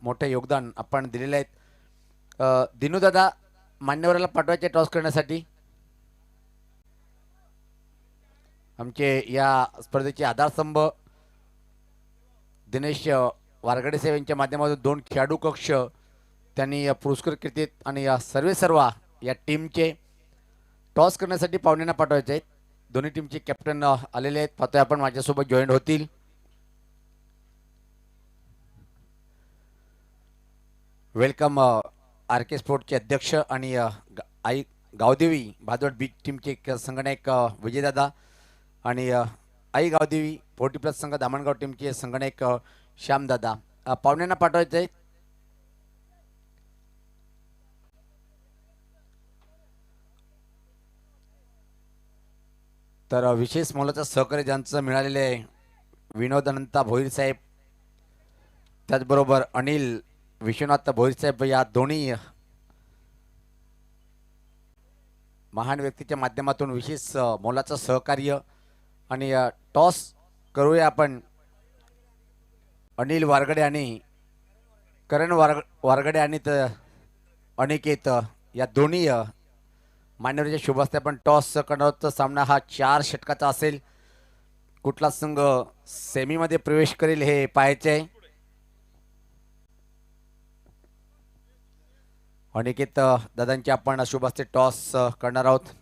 मोठे योगदान आपण दिलेले आहेत। दिनू दादा मान्यवराला पाठवायचे टॉस करण्यासाठी। आमचे या स्पर्धेचे आधारस्तंभ दिनेश वारगडे साहेब यांच्या माध्यमातून 2 खेळाडू कक्ष त्यांनी पुरस्कृत केलेत आणि या सर्व या टीमचे टॉस करण्यासाठी पाहुण्यांना पाठवायचे आहेत। दोन्ही टीमचे कॅप्टन आलेले आहेत, पाहतोय आपण माझ्यासोबत जॉईन होतील। वेलकम आरके स्पोर्टचे अध्यक्ष आणि आई गावदेवी भादवड बीच टीमचे संगणक विजयदादा आणि आई गावदेवी 40+ संघ दामणगाव टीमचे संगणक श्यामदादा पाहुण्यांना पाठवायचे आहेत। तर विशेष मोलाचं सहकार्य ज्यांचं मिळालेले आहे विनोद अनंता भोईर साहेब, त्याचबरोबर अनिल विश्वनाथ भोईर साहेब या दोन्ही महान व्यक्तीच्या माध्यमातून विशेष मोलाचं सहकार्य। आणि टॉस करूया आपण अनिल वारगडे आणि करण वारगडे आणि अनिकेत या दोन्ही मान्यवरांच्या शुभ हस्ते आपण टॉस करणार आहोत। सामना हा 4 षटकाचा असेल। कुठला संघ सेमीमध्ये प्रवेश करेल हे पाहायचे आहे। अनिकेत दादांचे आपण शुभ हस्ते टॉस करणार आहोत।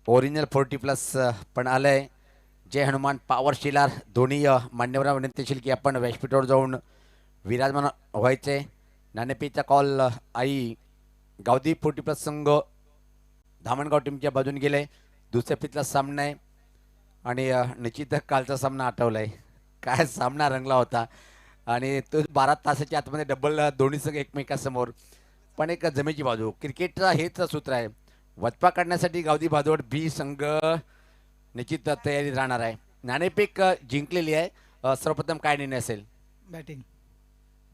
ओरिजिनल 40+ पण आलंय। जय हनुमान पॉवर शिलार दोन्ही मान्यवरांना विनंती असेल की आपण व्यासपीठावर जाऊन विराजमान व्हायचे। नाणेफेकीचा कॉल आई गावदी 40+ संघ धामणगाव टीमच्या बाजूने गेले। दुसऱ्या फितला सामना आहे आणि निश्चित कालचा सामना आठवलाय, काय सामना रंगला होता आणि तो 12 तासाच्या आतमध्ये डबल दोन्ही संघ एकमेकांसमोर। पण एक जमेची बाजू क्रिकेटचा हेच सूत्र आहे, वचपा काढण्यासाठी गावदी भादवड बी संघ निश्चित तयारी राहणार आहे। नाणेफेक जिंकलेली आहे। सर्वप्रथम काय निर्णय असेल?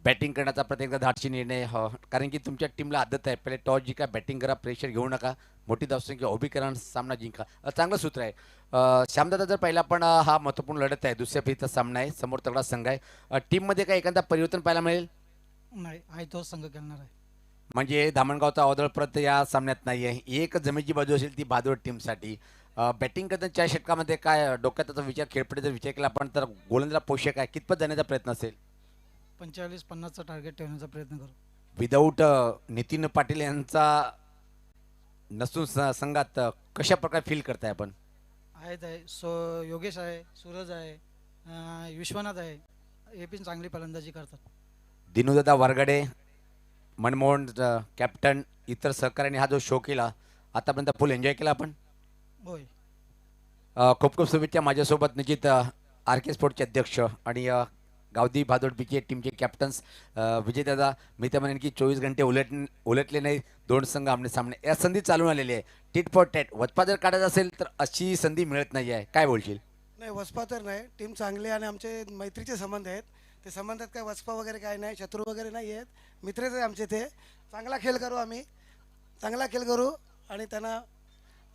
बॅटिंग करण्याचा प्रत्येकदा धाडसी निर्णय, कारण की तुमच्या टीमला आदत आहे पहिले टॉस जिंका, बॅटिंग करा, प्रेशर घेऊ नका, मोठी धावसंख्या उभी करा, सामना जिंका, चांगलं सूत्र आहे। श्यामदादा जर पहिला पण हा महत्त्वपूर्ण लढत आहे, दुसऱ्या फेरीचा सामना आहे, समोर तगडा संघ आहे, टीममध्ये काय एखादा परिवर्तन पाहायला मिळेल? नाही, आहे तोच संघ खेळणार आहे। म्हणजे धामणगावचा अवदळ परत या सामन्यात नाही आहे। एक जमेची बाजू असेल ती भादवड टीमसाठी। बॅटिंग करताना 4 षटकामध्ये काय डोक्यात त्याचा विचार, खेळपट्टीचा विचार केला आपण तर गोलंदाज पोषक आहे, कितपत जाण्याचा प्रयत्न असेल? 45-50चा टार्गेट ठेवण्याचा प्रयत्न करू। विदाऊट नितीन पाटील यांचा नसून संघात कशा प्रकारे फील करताय आपण? आहे योगेश आहे, सूरज आहे, विश्वनाथ आहे, हे पण चांगली फलंदाजी करतात। दिनूदादा वारगडे, मनमोहन कॅप्टन, इतर सहकार्याने हा जो शो केला आतापर्यंत फुल एन्जॉय केला आपण। होय, खूप खूप शुभेच्छा। माझ्यासोबत निश्चित आरके स्पोर्टचे अध्यक्ष आणि गावदी भादोड बीचे टीमचे कॅप्टन्स विजयदादा। मी तर म्हणेन की 24 घंटे उलटले नाही, 2 संघ आमने सामने या संधी चालून आलेली आहे। टिट फॉर टॅट वचपा जर काढायचा असेल तर अशी संधी मिळत नाही आहे, काय बोलशील? नाही, वचपा तर नाही, टीम चांगली आणि आमचे मैत्रीचे संबंध आहेत, ते संबंधात काय वचपा वगैरे काय नाही, शत्रू वगैरे नाही आहेत, मित्रच आहे आमचे ते। चांगला खेळ करू, आम्ही चांगला खेळ करू आणि त्यांना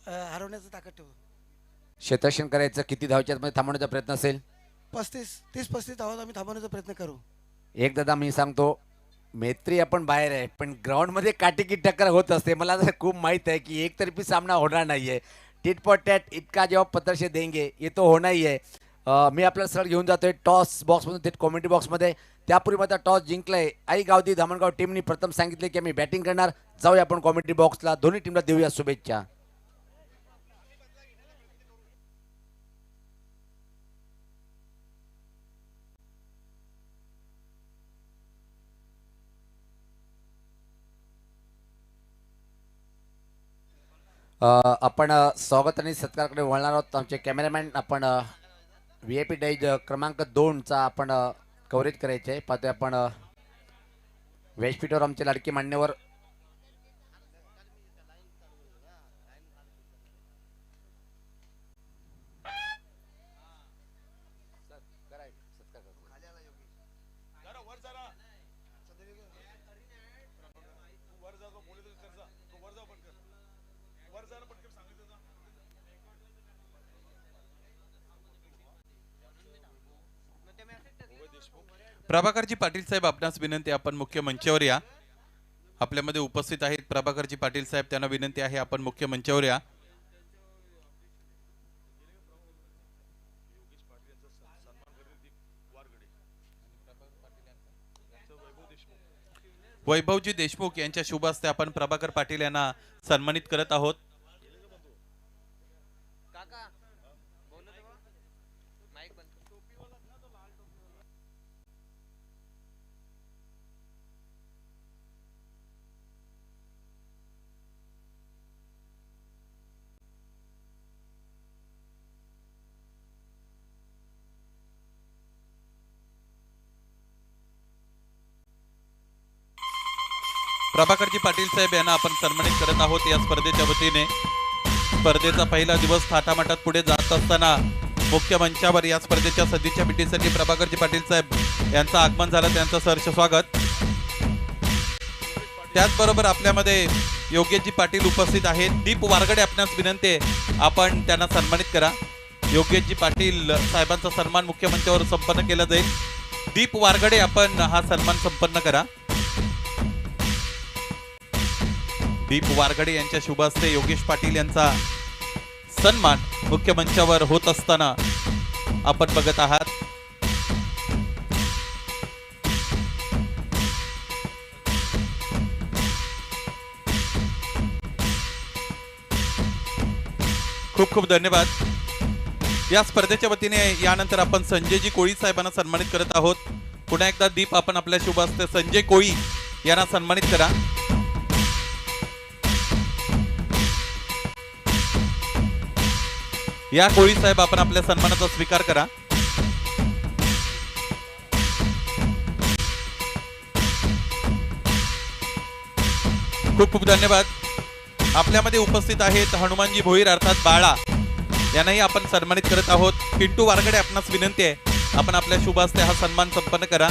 हरवण्याचं ताकद ठेवू। क्षेत्ररक्षण करायचं, किती धावच्या मध्ये थांबवण्याचा प्रयत्न असेल? 30-35 धावत आम्ही थांबवण्याचा प्रयत्न करू। एक दादा मी सांगतो, मैत्री आपण बाहेर आहे पण ग्राउंडमध्ये काटेकी टक्कर होत असते। मला तर खूप माहीत आहे की एकतर्फी सामना होणार नाही आहे। टिट फॉर टॅट इतका जेव्हा पत्रशे देंगे ये तो होणार ही आहे। मी आपल्याला सरळ घेऊन जातोय टॉस बॉक्समधून थेट कॉमेंट्री बॉक्समध्ये। त्यापूर्वी आता टॉस जिंकलाय आई गावदी धामणगाव टीमनी, प्रथम सांगितले की आम्ही बॅटिंग करणार। जाऊया आपण कॉमेंट्री बॉक्सला, दोन्ही टीमला देऊया शुभेच्छा। आपण स्वागत आणि सत्कारकडे वळणार आहोत। आमचे कॅमेरामॅन आपण VIP डाईज क्रमांक 2चा आपण कव्हरेज करायचे आहे। पाहतोय आपण व्यासपीठावर आमचे लाडके मान्यवर प्रभाकरजी पाटील साहेब आपणास विनंती आपण मुख्य मंचावर या. आपल्यामध्ये उपस्थित आहेत प्रभाकरजी पाटील साहेब, त्यांना विनंती आहे आपण मुख्य मंचावर या. वैभवजी देशमुख यांच्या शुभ हस्ते आपण प्रभाकर पाटील यांना सन्मानित करत आहोत. प्रभाकरजी पाटील साहेब यांना आपण सन्मानित करत आहोत या स्पर्धेच्या वतीने. स्पर्धेचा पहिला दिवस थाटामाटात पुढे जात असताना मुख्य मंचावर या स्पर्धेच्या सदिच्छा भेटीसाठी प्रभाकरजी पाटील साहेब यांचं आगमन झालं, त्यांचं सहर्ष स्वागत. त्याचबरोबर आपल्यामध्ये योगेशजी पाटील उपस्थित आहेत. दीप वारगडे आपणास विनंती आहे आपण त्यांना सन्मानित करा. योगेशजी पाटील साहेबांचा सन्मान मुख्य मंचावर संपन्न केला जाईल. दीप वारगडे आपण हा सन्मान संपन्न करा. दीप वारगडे यांच्या शुभ हस्ते योगेश पाटील यांचा सन्मान मुख्य मंचावर होत असताना आपण बघत आहात. खूप खूप धन्यवाद. या स्पर्धेच्या वतीने यानंतर आपण संजयजी कोळी साहेबांना सन्मानित करत आहोत. पुन्हा एकदा दीप आपण आपल्या शुभ हस्ते संजय कोळी यांना सन्मानित करा. या कोळी साहेब आपण आपल्या सन्मानाचा स्वीकार करा. खूप खूप धन्यवाद. आपल्यामध्ये उपस्थित आहेत हनुमानजी भोईर अर्थात बाळा, यांनाही आपण सन्मानित करत आहोत. पिंटू वारगडे आपणास विनंती आहे आपण आपल्या शुभ हस्ते हा सन्मान संपन्न करा.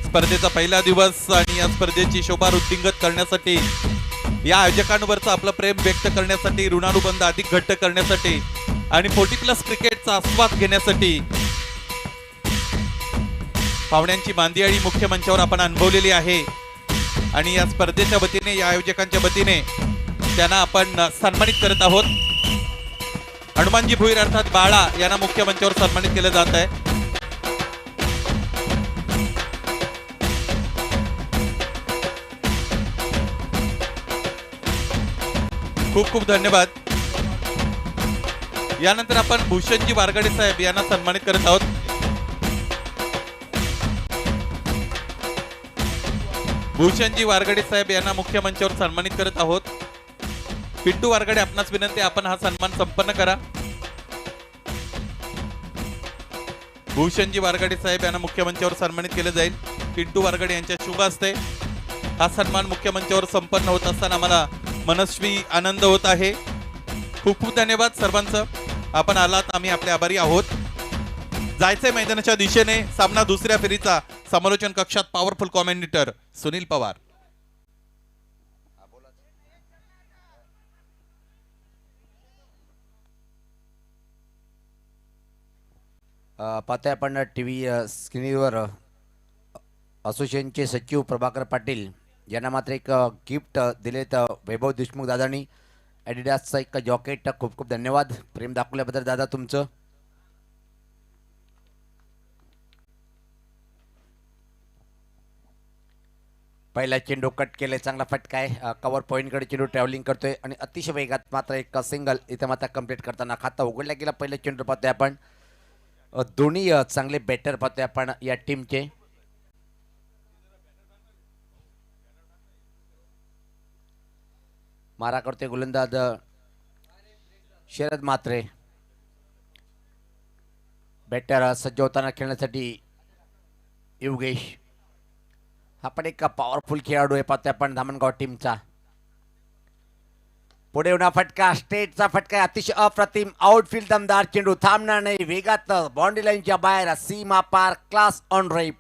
स्पर्धेचा पहिला दिवस आणि या स्पर्धेची शोभा वृद्धिंगत करण्यासाठी, या आयोजकांवरचं आपलं प्रेम व्यक्त करण्यासाठी, ऋणानुबंध अधिक घट्ट करण्यासाठी आणि 40+ क्रिकेटचा आस्वाद घेण्यासाठी पाहुण्यांची मांदियाळी मुख्य मंचावर आपण अनुभवलेली आहे. आणि या स्पर्धेच्या वतीने, या आयोजकांच्या वतीने त्यांना आपण सन्मानित करत आहोत. हनुमानजी भोईर अर्थात बाळा यांना मुख्य मंचावर सन्मानित केलं जात आहे. खूप खूप धन्यवाद. यानंतर आपण भूषणजी वारगडे साहेब यांना सन्मानित करत आहोत. भूषणजी वारगडे साहेब यांना मुख्य मंचावर सन्मानित करत आहोत. पिंटू वारगडे आपणास विनंती आपण हा सन्मान संपन्न करा. भूषणजी वारगडे साहेब यांना मुख्य मंचावर सन्मानित केलं जाईल. पिंटू वारगडे यांच्या शुभ हस्ते हा सन्मान मुख्य मंचावर संपन्न होत असताना आम्हाला मनस्वी आनंद होत आहे. खूप खूप धन्यवाद सर्वांचं. आपण आलात, आम्ही आपले आभारी आहोत. जायचंय मैदानाच्या दिशेने. सामना दुसऱ्या फेरीचा. समालोचन कक्षात पॉवरफुल कॉमेंटेटर सुनील पवार. पाहतोय आपण टीव्ही स्क्रीनवर असोसिएशनचे सचिव प्रभाकर पाटील यांना मात्र एक गिफ्ट दिले तर वैभव देशमुख दादांनी. ॲडिडासचा एक जॉकेट. खूप खूप धन्यवाद प्रेम दाखवल्याबद्दल दादा तुमचं. पहिला चेंडू कट केले, चांगला फटका आहे. कव्हर पॉईंटकडे चेंडू ट्रॅव्हलिंग करतोय आणि अतिशय वेगात मात्र एक सिंगल इथं मात्र कंप्लीट करताना खाता उघडला गेला. पहिला चेंडू पाहतोय आपण. दोन्ही चांगले बॅटर पाहतोय आपण या टीमचे. मारा करतोय गोलंदाज शरद म्हात्रे. बॅटर सज्ज होताना खेळण्यासाठी योगेश. हा पण एक पॉवरफुल खेळाडू आहे पाहतोय आपण धामणगाव टीमचा. पुढे येऊन फटका, स्टेटचा फटका, अतिशय अप्रतिम. आउटफील्ड दमदार चेंडू, थांबणार नाही, वेगात बाउंड्री लाईनच्या बाहेर, सीमा पार, क्लास ऑन ड्राईव्ह.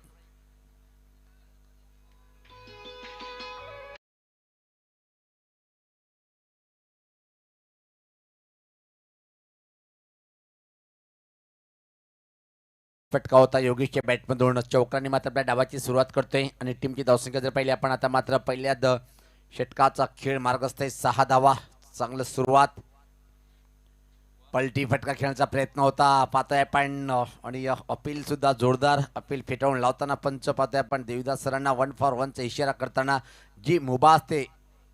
फटका होता योगेशच्या बॅटमधून. चौकांनी मात्र आपल्या डावाची सुरुवात करतोय आणि टीमची धावसंख्या जर पाहिली आपण आता मात्र पहिल्या षटकाचा खेळ मार्गस्थ आहे. 6 धावा, चांगलं सुरुवात. पलटी फटका खेळण्याचा प्रयत्न होता पाहतोय आपण आणि अपील सुद्धा जोरदार अपील फेटाळून लावताना पंच पाहतोय आपण. देवीदास सरांना 1 फॉर 1चा इशारा करताना जी मुभा असते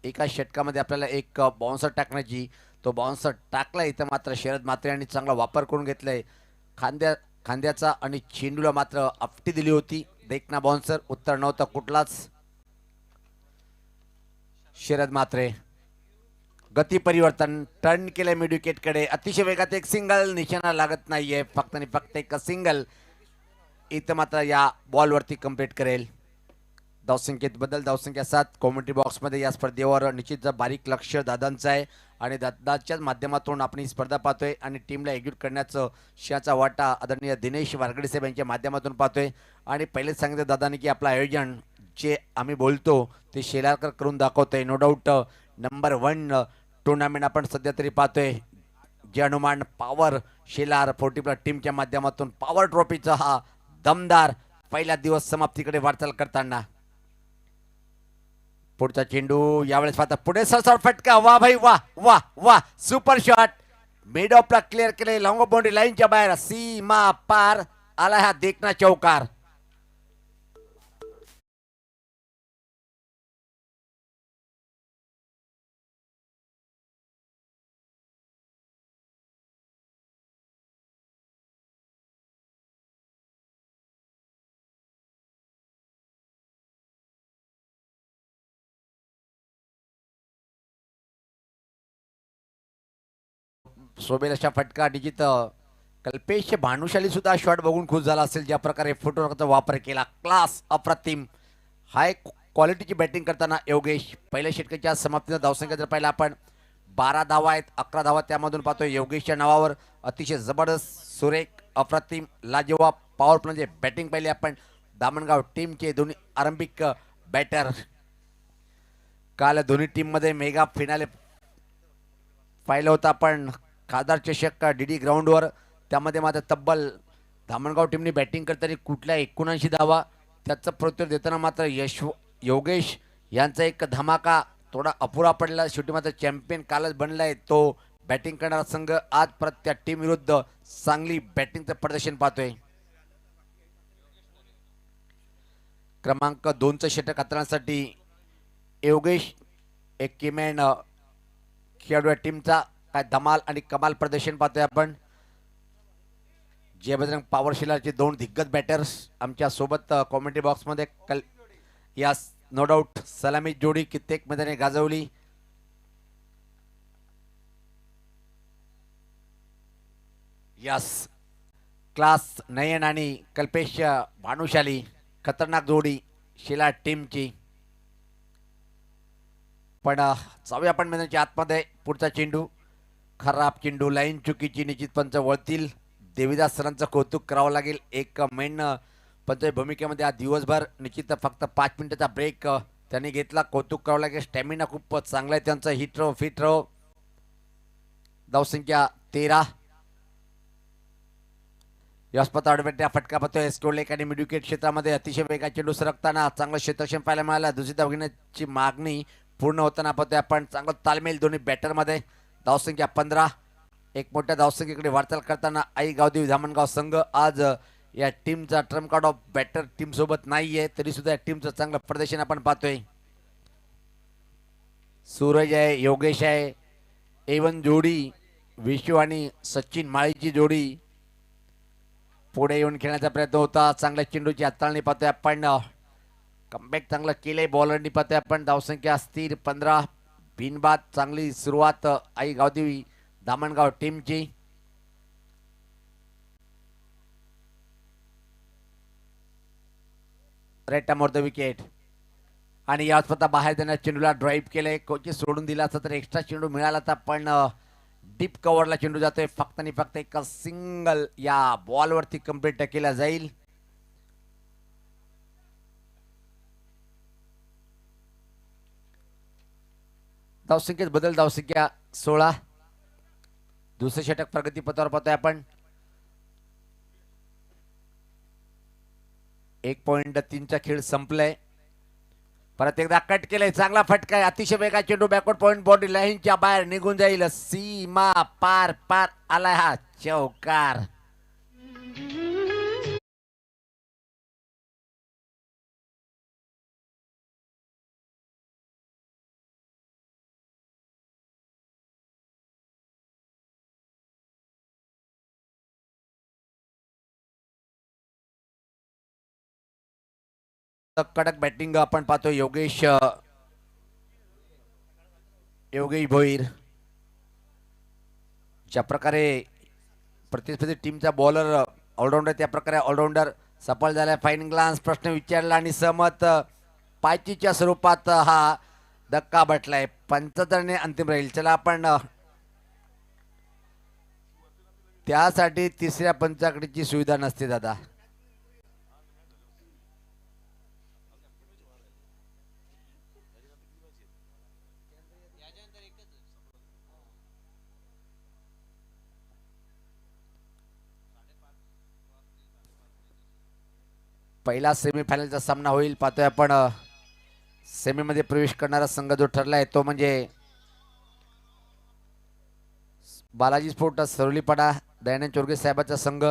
एका षटकामध्ये आपल्याला एक बाउन्सर टाकण्याची, तो बाउन्सर टाकला. इथं मात्र शरद म्हात्रे यांनी चांगला वापर करून घेतलाय खांद्याचा आणि चेंडूला मात्र आपटी दिली होती. देखना बाउन्सर, उत्तर नव्हतं कुठलाच. शरद म्हात्रे गती परिवर्तन, टर्न केलंय मिड विकेटकडे. अतिशय वेगात एक सिंगल, निशाणा लागत नाहीये. फक्त आणि फक्त एक सिंगल इथं मात्र या बॉलवरती कंप्लीट करेल. धावसंख्येत बदल, धावसंख्या 7. कॉमेंट्री बॉक्समध्ये या स्पर्धेवर निश्चित बारीक लक्ष दादांचं आहे आणि दादाच्याच माध्यमातून आपण ही स्पर्धा पाहतोय आणि टीमला एक्झिक्यूट करण्याचं शियाचा वाटा आदरणीय दिनेश वारगडे साहेब यांच्या माध्यमातून पाहतोय. आणि पहिलेच सांगितलं दादांनी की आपलं आयोजन जे आम्ही बोलतो ते शेलारकर करून दाखवतोय. नो डाऊट नंबर 1 टुर्नामेंट आपण सध्या तरी पाहतोय. जे हनुमान पॉवर शेलार 40+ टीमच्या माध्यमातून पॉवर ट्रॉफीचा हा दमदार पहिला दिवस समाप्तीकडे वाटचाल करताना. पुढचा चेंडू यावेळेस पाहता पुढे सरसर फटका. वा भाई वा वा वा, सुपर शॉट. मिड ऑफला क्लिअर केले, लॉंग बाउंड्री लाईनच्या बाहेर, सीमा पार आला हा देखना चौकार. सोबेल अशा फटका डिजित कल्पेश भानुशाली सुद्धा शॉट बघून खुश झाला असेल. ज्या प्रकारे फुटवर्कचा वापर केला, क्लास अप्रतिम. हाय क्वालिटीची बॅटिंग करताना योगेश. पहिल्या षटकाच्या समाप्तीचा धावसंख्या जर पाहिला आपण 12 धावा आहेत, 11 धावा त्यामधून पाहतोय योगेशच्या नावावर. अतिशय जबरदस्त, सुरेख, अप्रतिम, लाजवाब पॉवर प्ले म्हणजे बॅटिंग पाहिली आपण. दामणगाव टीमचे दोन्ही आरंभिक बॅटर. काल दोन्ही टीममध्ये मेगा फिनाले पाहिलं होतं आपण खासदार चषक डीडी ग्राउंडवर. त्यामध्ये मात्र तब्बल धामणगाव टीमने बॅटिंग करताना कुठल्या 79 धावा, त्याचं प्रत्युत्तर देताना मात्र योगेश यांचा एक धमाका थोडा अपुरा पडला. शेवटी मात्र चॅम्पियन कालच बनलाय तो बॅटिंग करणारा संघ. आज परत त्या टीम विरुद्ध चांगली बॅटिंगचं प्रदर्शन पाहतोय. क्रमांक 2चं षटक हाताळण्यासाठी योगेश एक किमॅन खेळाडू टीमचा काय धमाल आणि कमाल प्रदर्शन पाहतोय आपण. जय बजरंग पॉवर शिलारचे 2 दिग्गज बॅटर्स आमच्या सोबत कॉमेंट्री बॉक्समध्ये यास नो डाऊट सलामी जोडी कित्येक मैदाने गाजवली. यस, क्लास नयन आणि कल्पेश भानुशाली खतरनाक जोडी शिला टीमची. पण जाऊया आपण मैदानाच्या आतमध्ये. पुढचा चेंडू खराब चेंडू, लाईन चुकीची, निश्चित पंच वळतील. देवीदास सरांचं कौतुक करावं लागेल. एक मेन पंच भूमिकेमध्ये आज दिवसभर निश्चित फक्त 5 मिनिटाचा ब्रेक त्यांनी घेतला. कौतुक करावं लागेल. स्टॅमिना खूप चांगला आहे त्यांचा. हिट रो फिट रो. धावसंख्या 13. यशपत आडवेट्या फटका पाहतोय. स्टोलेक आणि मिड विकेट क्षेत्रामध्ये अतिशय वेगा चेंडू सरकताना चांगलं क्षेत्ररक्षण पाहायला मिळालं. दुसरी धाव घेण्याची मागणी पूर्ण होताना पाहतोय आपण. चांगलं तालमेल दोन्ही बॅटरमध्ये. धावसंख्या 15. एक मोठ्या धावसंख्येकडे वाटचाल करताना आई गावदेवी धामणगाव संघ आज या टीमचा trump card of batter team सोबत नाहीये, तरी सुद्धा या टीमचं चांगलं प्रदर्शन आपण पाहतोय. सूरज आहे, योगेश आहे, एवन जोडी विशू आणि सचिन माळीची जोडी पुढे येऊन खेळण्याचा प्रयत्न होता. चांगल्या चेंडूची हाताळणी पाहतोय आपण. कमबॅक चांगलं केलंय बॉलरनी पाहतोय आपण. धावसंख्या स्थिर 15. बिनबाद चांगली सुरुवात आई गावदेवी धामणगाव टीमची. राईट मोर द विकेट आणि या स्वतः बाहेर देण्यात चेंडूला ड्राईव्ह केलंय. कोचेस सोडून दिला असता तर एक्स्ट्रा चेंडू मिळाला तर पण डीप कव्हरला चेंडू जातोय. फक्त आणि फक्त एक सिंगल या बॉलवरती कंप्लीट केला जाईल. धावसंख्येत बदल, धावसंख्या 16. दुसरे षटक प्रगतीपथावर पाहतोय आपण. 1.3चा खेळ संपलाय. परत एकदा कट केलंय, चांगला फटका आहे, अतिशय वेगा चेंडू बॅकवर्ड पॉइंट बॉडी लाईनच्या बाहेर निघून जाईल, सीमा पार पार आलाय हा चौकार. कडक बॅटिंग आपण पाहतो योगेश भोईर. ज्या प्रकारे प्रतिस्पर्धी टीमचा बॉलर ऑलराऊंडर त्या प्रकारे ऑलराऊंडर सफल झाला. फाईन ग्लान्स प्रश्न विचारला आणि सहमत पायचीच्या स्वरूपात हा धक्का बटलाय. पंचांतरने अंतिम राहील. चला आपण त्यासाठी तिसऱ्या पंचाकडीची सुविधा नसते दादा. पहिला सेमीफायनलचा सामना होईल. पाहतोय आपण सेमीमध्ये प्रवेश करणारा संघ जो ठरलाय तो म्हणजे बालाजी स्पोर्ट सरोलीपाडा दयानंद चोरगे साहेबाचा संघ.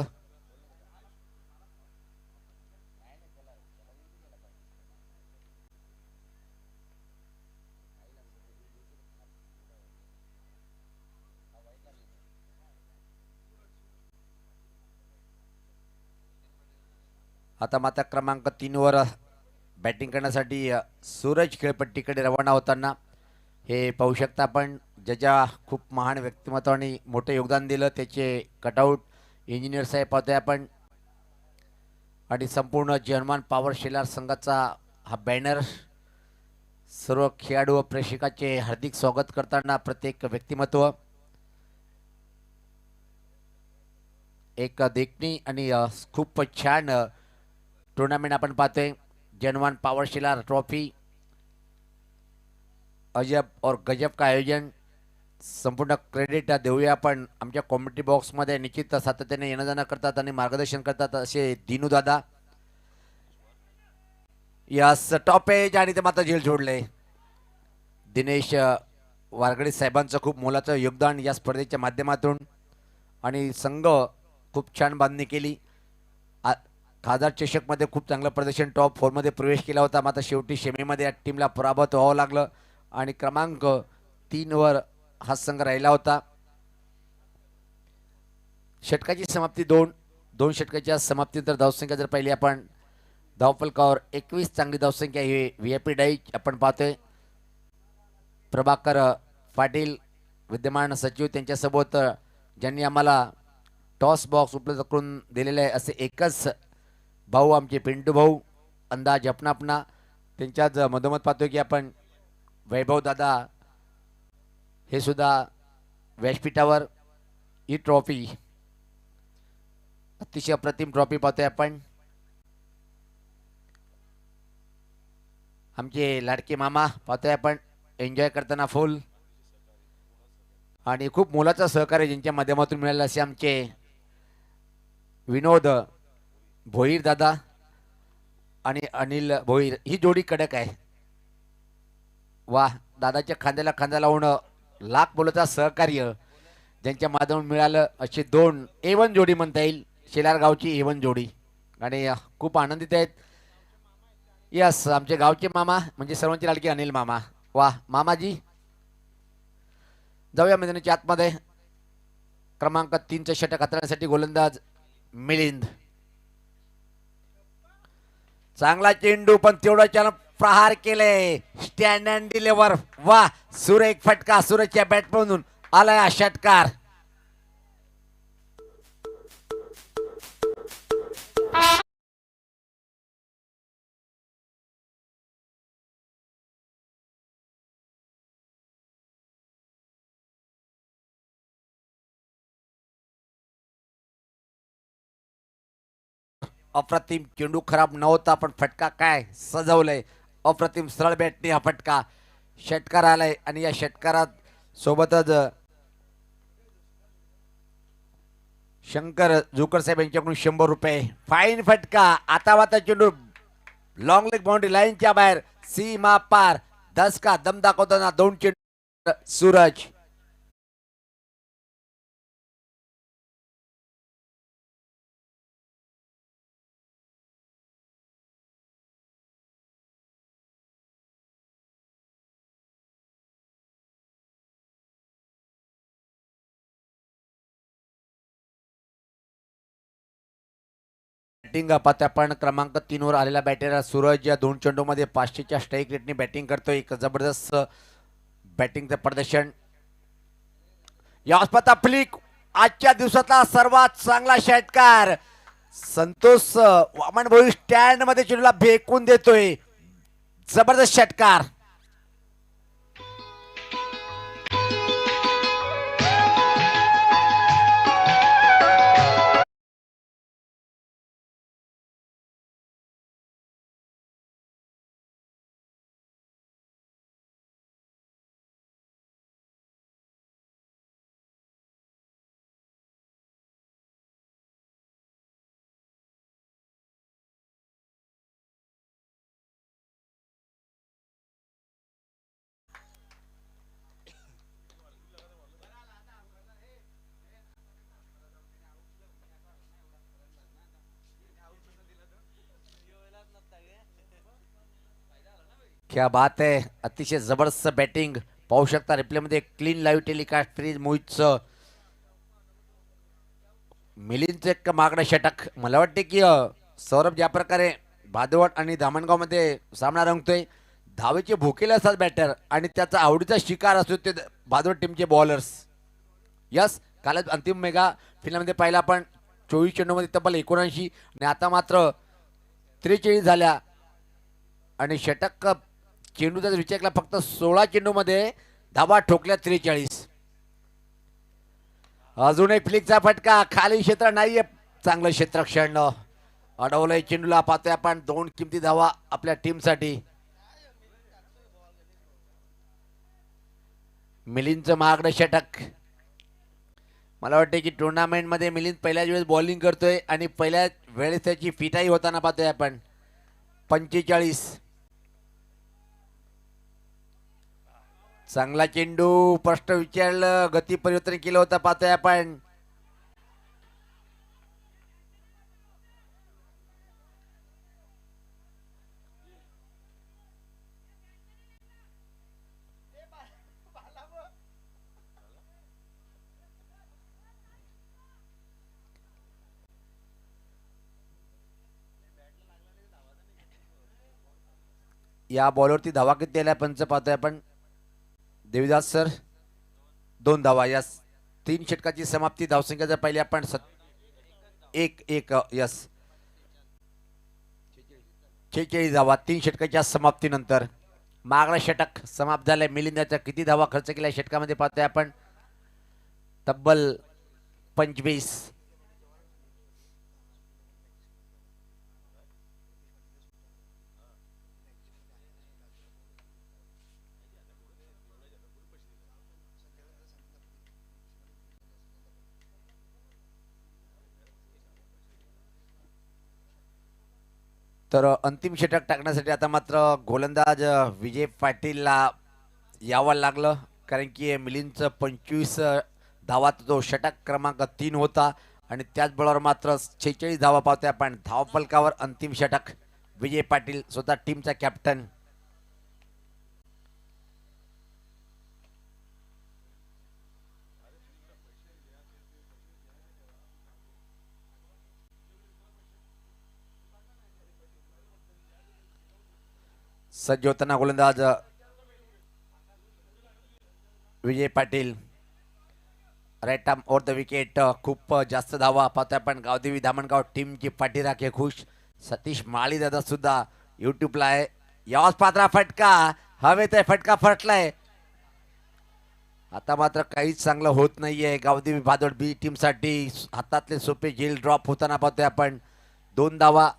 आता माता क्रमांक 3 वर बॅटिंग करण्यासाठी सूरज खेळपट्टीकडे रवाना होताना हे पाहू शकता आपण. ज्याच्या खूप महान व्यक्तिमत्वाने मोठं योगदान दिलं त्याचे कटआउट इंजिनियर साहेब पाहतोय आपण. आणि संपूर्ण हनुमान पॉवर शेलार संघाचा हा बॅनर. सर्व खेळाडू व प्रेक्षकाचे हार्दिक स्वागत करताना प्रत्येक व्यक्तिमत्व एक देखणी आणि खूप छान टूर्नामेंट आपण पाहतोय. हनुमान पॉवर शेलार ट्रॉफी अजब और गजब का आयोजन. संपूर्ण क्रेडिट देऊया आपण आमच्या कॉमेंट्री बॉक्समध्ये. निश्चित सातत्याने येणं जाणं करतात आणि मार्गदर्शन करतात असे दिनू दादा. यस टॉपेज आणि ते मात्र झेल सोडले. दिनेश वारगडे साहेबांचं खूप मोलाचं योगदान या स्पर्धेच्या माध्यमातून आणि संघ खूप छान बांधणी केली. खासदार चषकमध्ये खूप चांगलं प्रदर्शन टॉप 4 मध्ये प्रवेश केला होता. मात्र शेवटी सेमीमध्ये या टीमला पराभूत व्हावं लागलं आणि क्रमांक 3 वर हा संघ राहिला होता. षटकाची समाप्ती 2 षटकाच्या समाप्तीनंतर धावसंख्या जर पाहिली आपण धावफलकावर 21 चांगली धावसंख्या ही VIP डाईच आपण पाहतोय. प्रभाकर पाटील विद्यमान सचिव त्यांच्यासोबत ज्यांनी आम्हाला टॉस बॉक्स उपलब्ध करून दिलेले आहे असे एकच भाऊ आमचे पिंटू भाऊ अंदाज अपना त्यांच्याच मधोमध पाहतोय की आपण वैभव दादा हे सुद्धा व्यासपीठावर ही ट्रॉफी अतिशय अप्रतिम ट्रॉफी पाहतोय आपण. आमचे लाडके मामा पाहतोय आपण एन्जॉय करताना फुल आणि खूप मोलाचा सहकार्य ज्यांच्या माध्यमातून मिळालं असे आमचे विनोद भोईर दादा आणि अनिल भोईर. ही जोडी कडक आहे. वा दादाच्या खांद्याला खांदा लावून लाख बोलाचा सहकार्य ज्यांच्या माध्यमातून मिळालं अशी 2 A1 जोडी म्हणता येईल. शेलार गावची A1 जोडी आणि खूप आनंदित आहेत. यस आमचे गावचे मामा म्हणजे सर्वांचे लाडके अनिल मामा. वा मामाजी जाऊया मैदानाच्या आतमध्ये. क्रमांक 3चं षटक हाताळण्यासाठी गोलंदाज मिलिंद. चांगला चेंडू पण तेवढा छान प्रहार केले स्टँड अँड डिलिव्हर. वा सुरेख फटका सूरजच्या बॅटमधून आलाय हा षटकार. अप्रतिम चेंडू खराब नव्हता पण फटका काय सजवलंय. अप्रतिम सरळ बॅटने हा फटका षटकार आलाय आणि या षटकारात सोबतच शंकर जोकर साहेब यांच्याकडून 100 रुपये फाईन फटका. आता चेंडू लॉंग लेग बाउंड्री लाईनच्या बाहेर सीमा पार 10 का दम दाखवताना 2 चेंडू सूरज. बॅटिंग पाहतोय आपण क्रमांक 3 वर आलेला बॅटर सूरज या 2 चेंडूमध्ये 500च्या स्ट्राईक रेटने बॅटिंग करतोय. एक जबरदस्त बॅटिंगचं प्रदर्शन. यावेळेस पाहता फ्लिक आजच्या दिवसातला सर्वात चांगला षटकार संतोष वामन भोई स्टँड मध्ये चेंडूला फेकून देतोय. जबरदस्त षटकार. क्या बात आहे. अतिशय जबरदस्त बॅटिंग पाहू शकता रिप्ले मध्ये. क्लीन लाईव्ह टेलिकास्ट फ्रीज मोहितचं मिलिंदचं एक मागणं षटक. मला वाटते की सौरभ ज्या प्रकारे भादवड आणि धामणगाव मध्ये सामना रंगतोय धावेचे भुकेले असतात बॅटर आणि त्याचा आवडीचा शिकार असतो ते भादवड टीमचे बॉलर्स. यस कालच अंतिम मेगा फिल्ममध्ये पाहिला आपण 24 चेंडूमध्ये तब्बल 79 आणि आता मात्र 43 झाल्या आणि षटक चेंडूचा जर विचार केला फक्त 16 चेंडूमध्ये धावा ठोकल्या 43. अजून एक फ्लिकचा फटका. खाली क्षेत्र नाहीये चांगलं क्षेत्रक्षण अडवलंय चेंडूला. पाहतोय आपण 2 किमती धावा आपल्या टीमसाठी. मिलिंदचं महागडं षटक. मला वाटतं की टुर्नामेंट मध्ये मिलिंद पहिल्याच वेळेस बॉलिंग करतोय आणि पहिल्या वेळेस त्याची फिटाई होताना पाहतोय आपण. 45. चांगला चेंडू प्रश्न विचारलं गती परिवर्तन केलं होतं पाहतोय आपण. या बॉलवरती धावा किती आल्या पंच पाहतोय आपण. देवीदास सर 2 धावा. या 3 षटकाची समाप्ती धावसंख्या जर पाहिली आपण 1 यस 46 धावा 3 षटकाच्या समाप्तीनंतर. मागला षटक समाप्त झालंय. मिलिंदाचा किती धावा खर्च केला षटकामध्ये पाहतोय आपण. तब्बल 25. तर अंतिम षटक टाकण्यासाठी आता मात्र गोलंदाज विजय पाटीलला यावं लागलं कारण की मिलिंदचं 25 धावात जो षटक क्रमांक 3 होता आणि त्याचबरोबर मात्र 46 धावा पावत्या. पण धावफलकावर अंतिम षटक विजय पाटील स्वतः टीमचा कॅप्टन. सज्ज होताना गोलंदाज Vijay Patil. Right arm over the wicket. खूप जास्त धावा पाहतोय आपण. गावदेवी धामणगाव टीमची पाठीराखे खुश. सतीश माळी दादा सुद्धा युट्यूबला आहे. यावाच पात्रा फटका हवेत आहे. फटका फटलाय. आता मात्र काहीच चांगलं होत नाहीये गावदेवी भादोड बी टीम साठी. हातातले सोपे जेल ड्रॉप होताना पाहतोय आपण. 2 धावा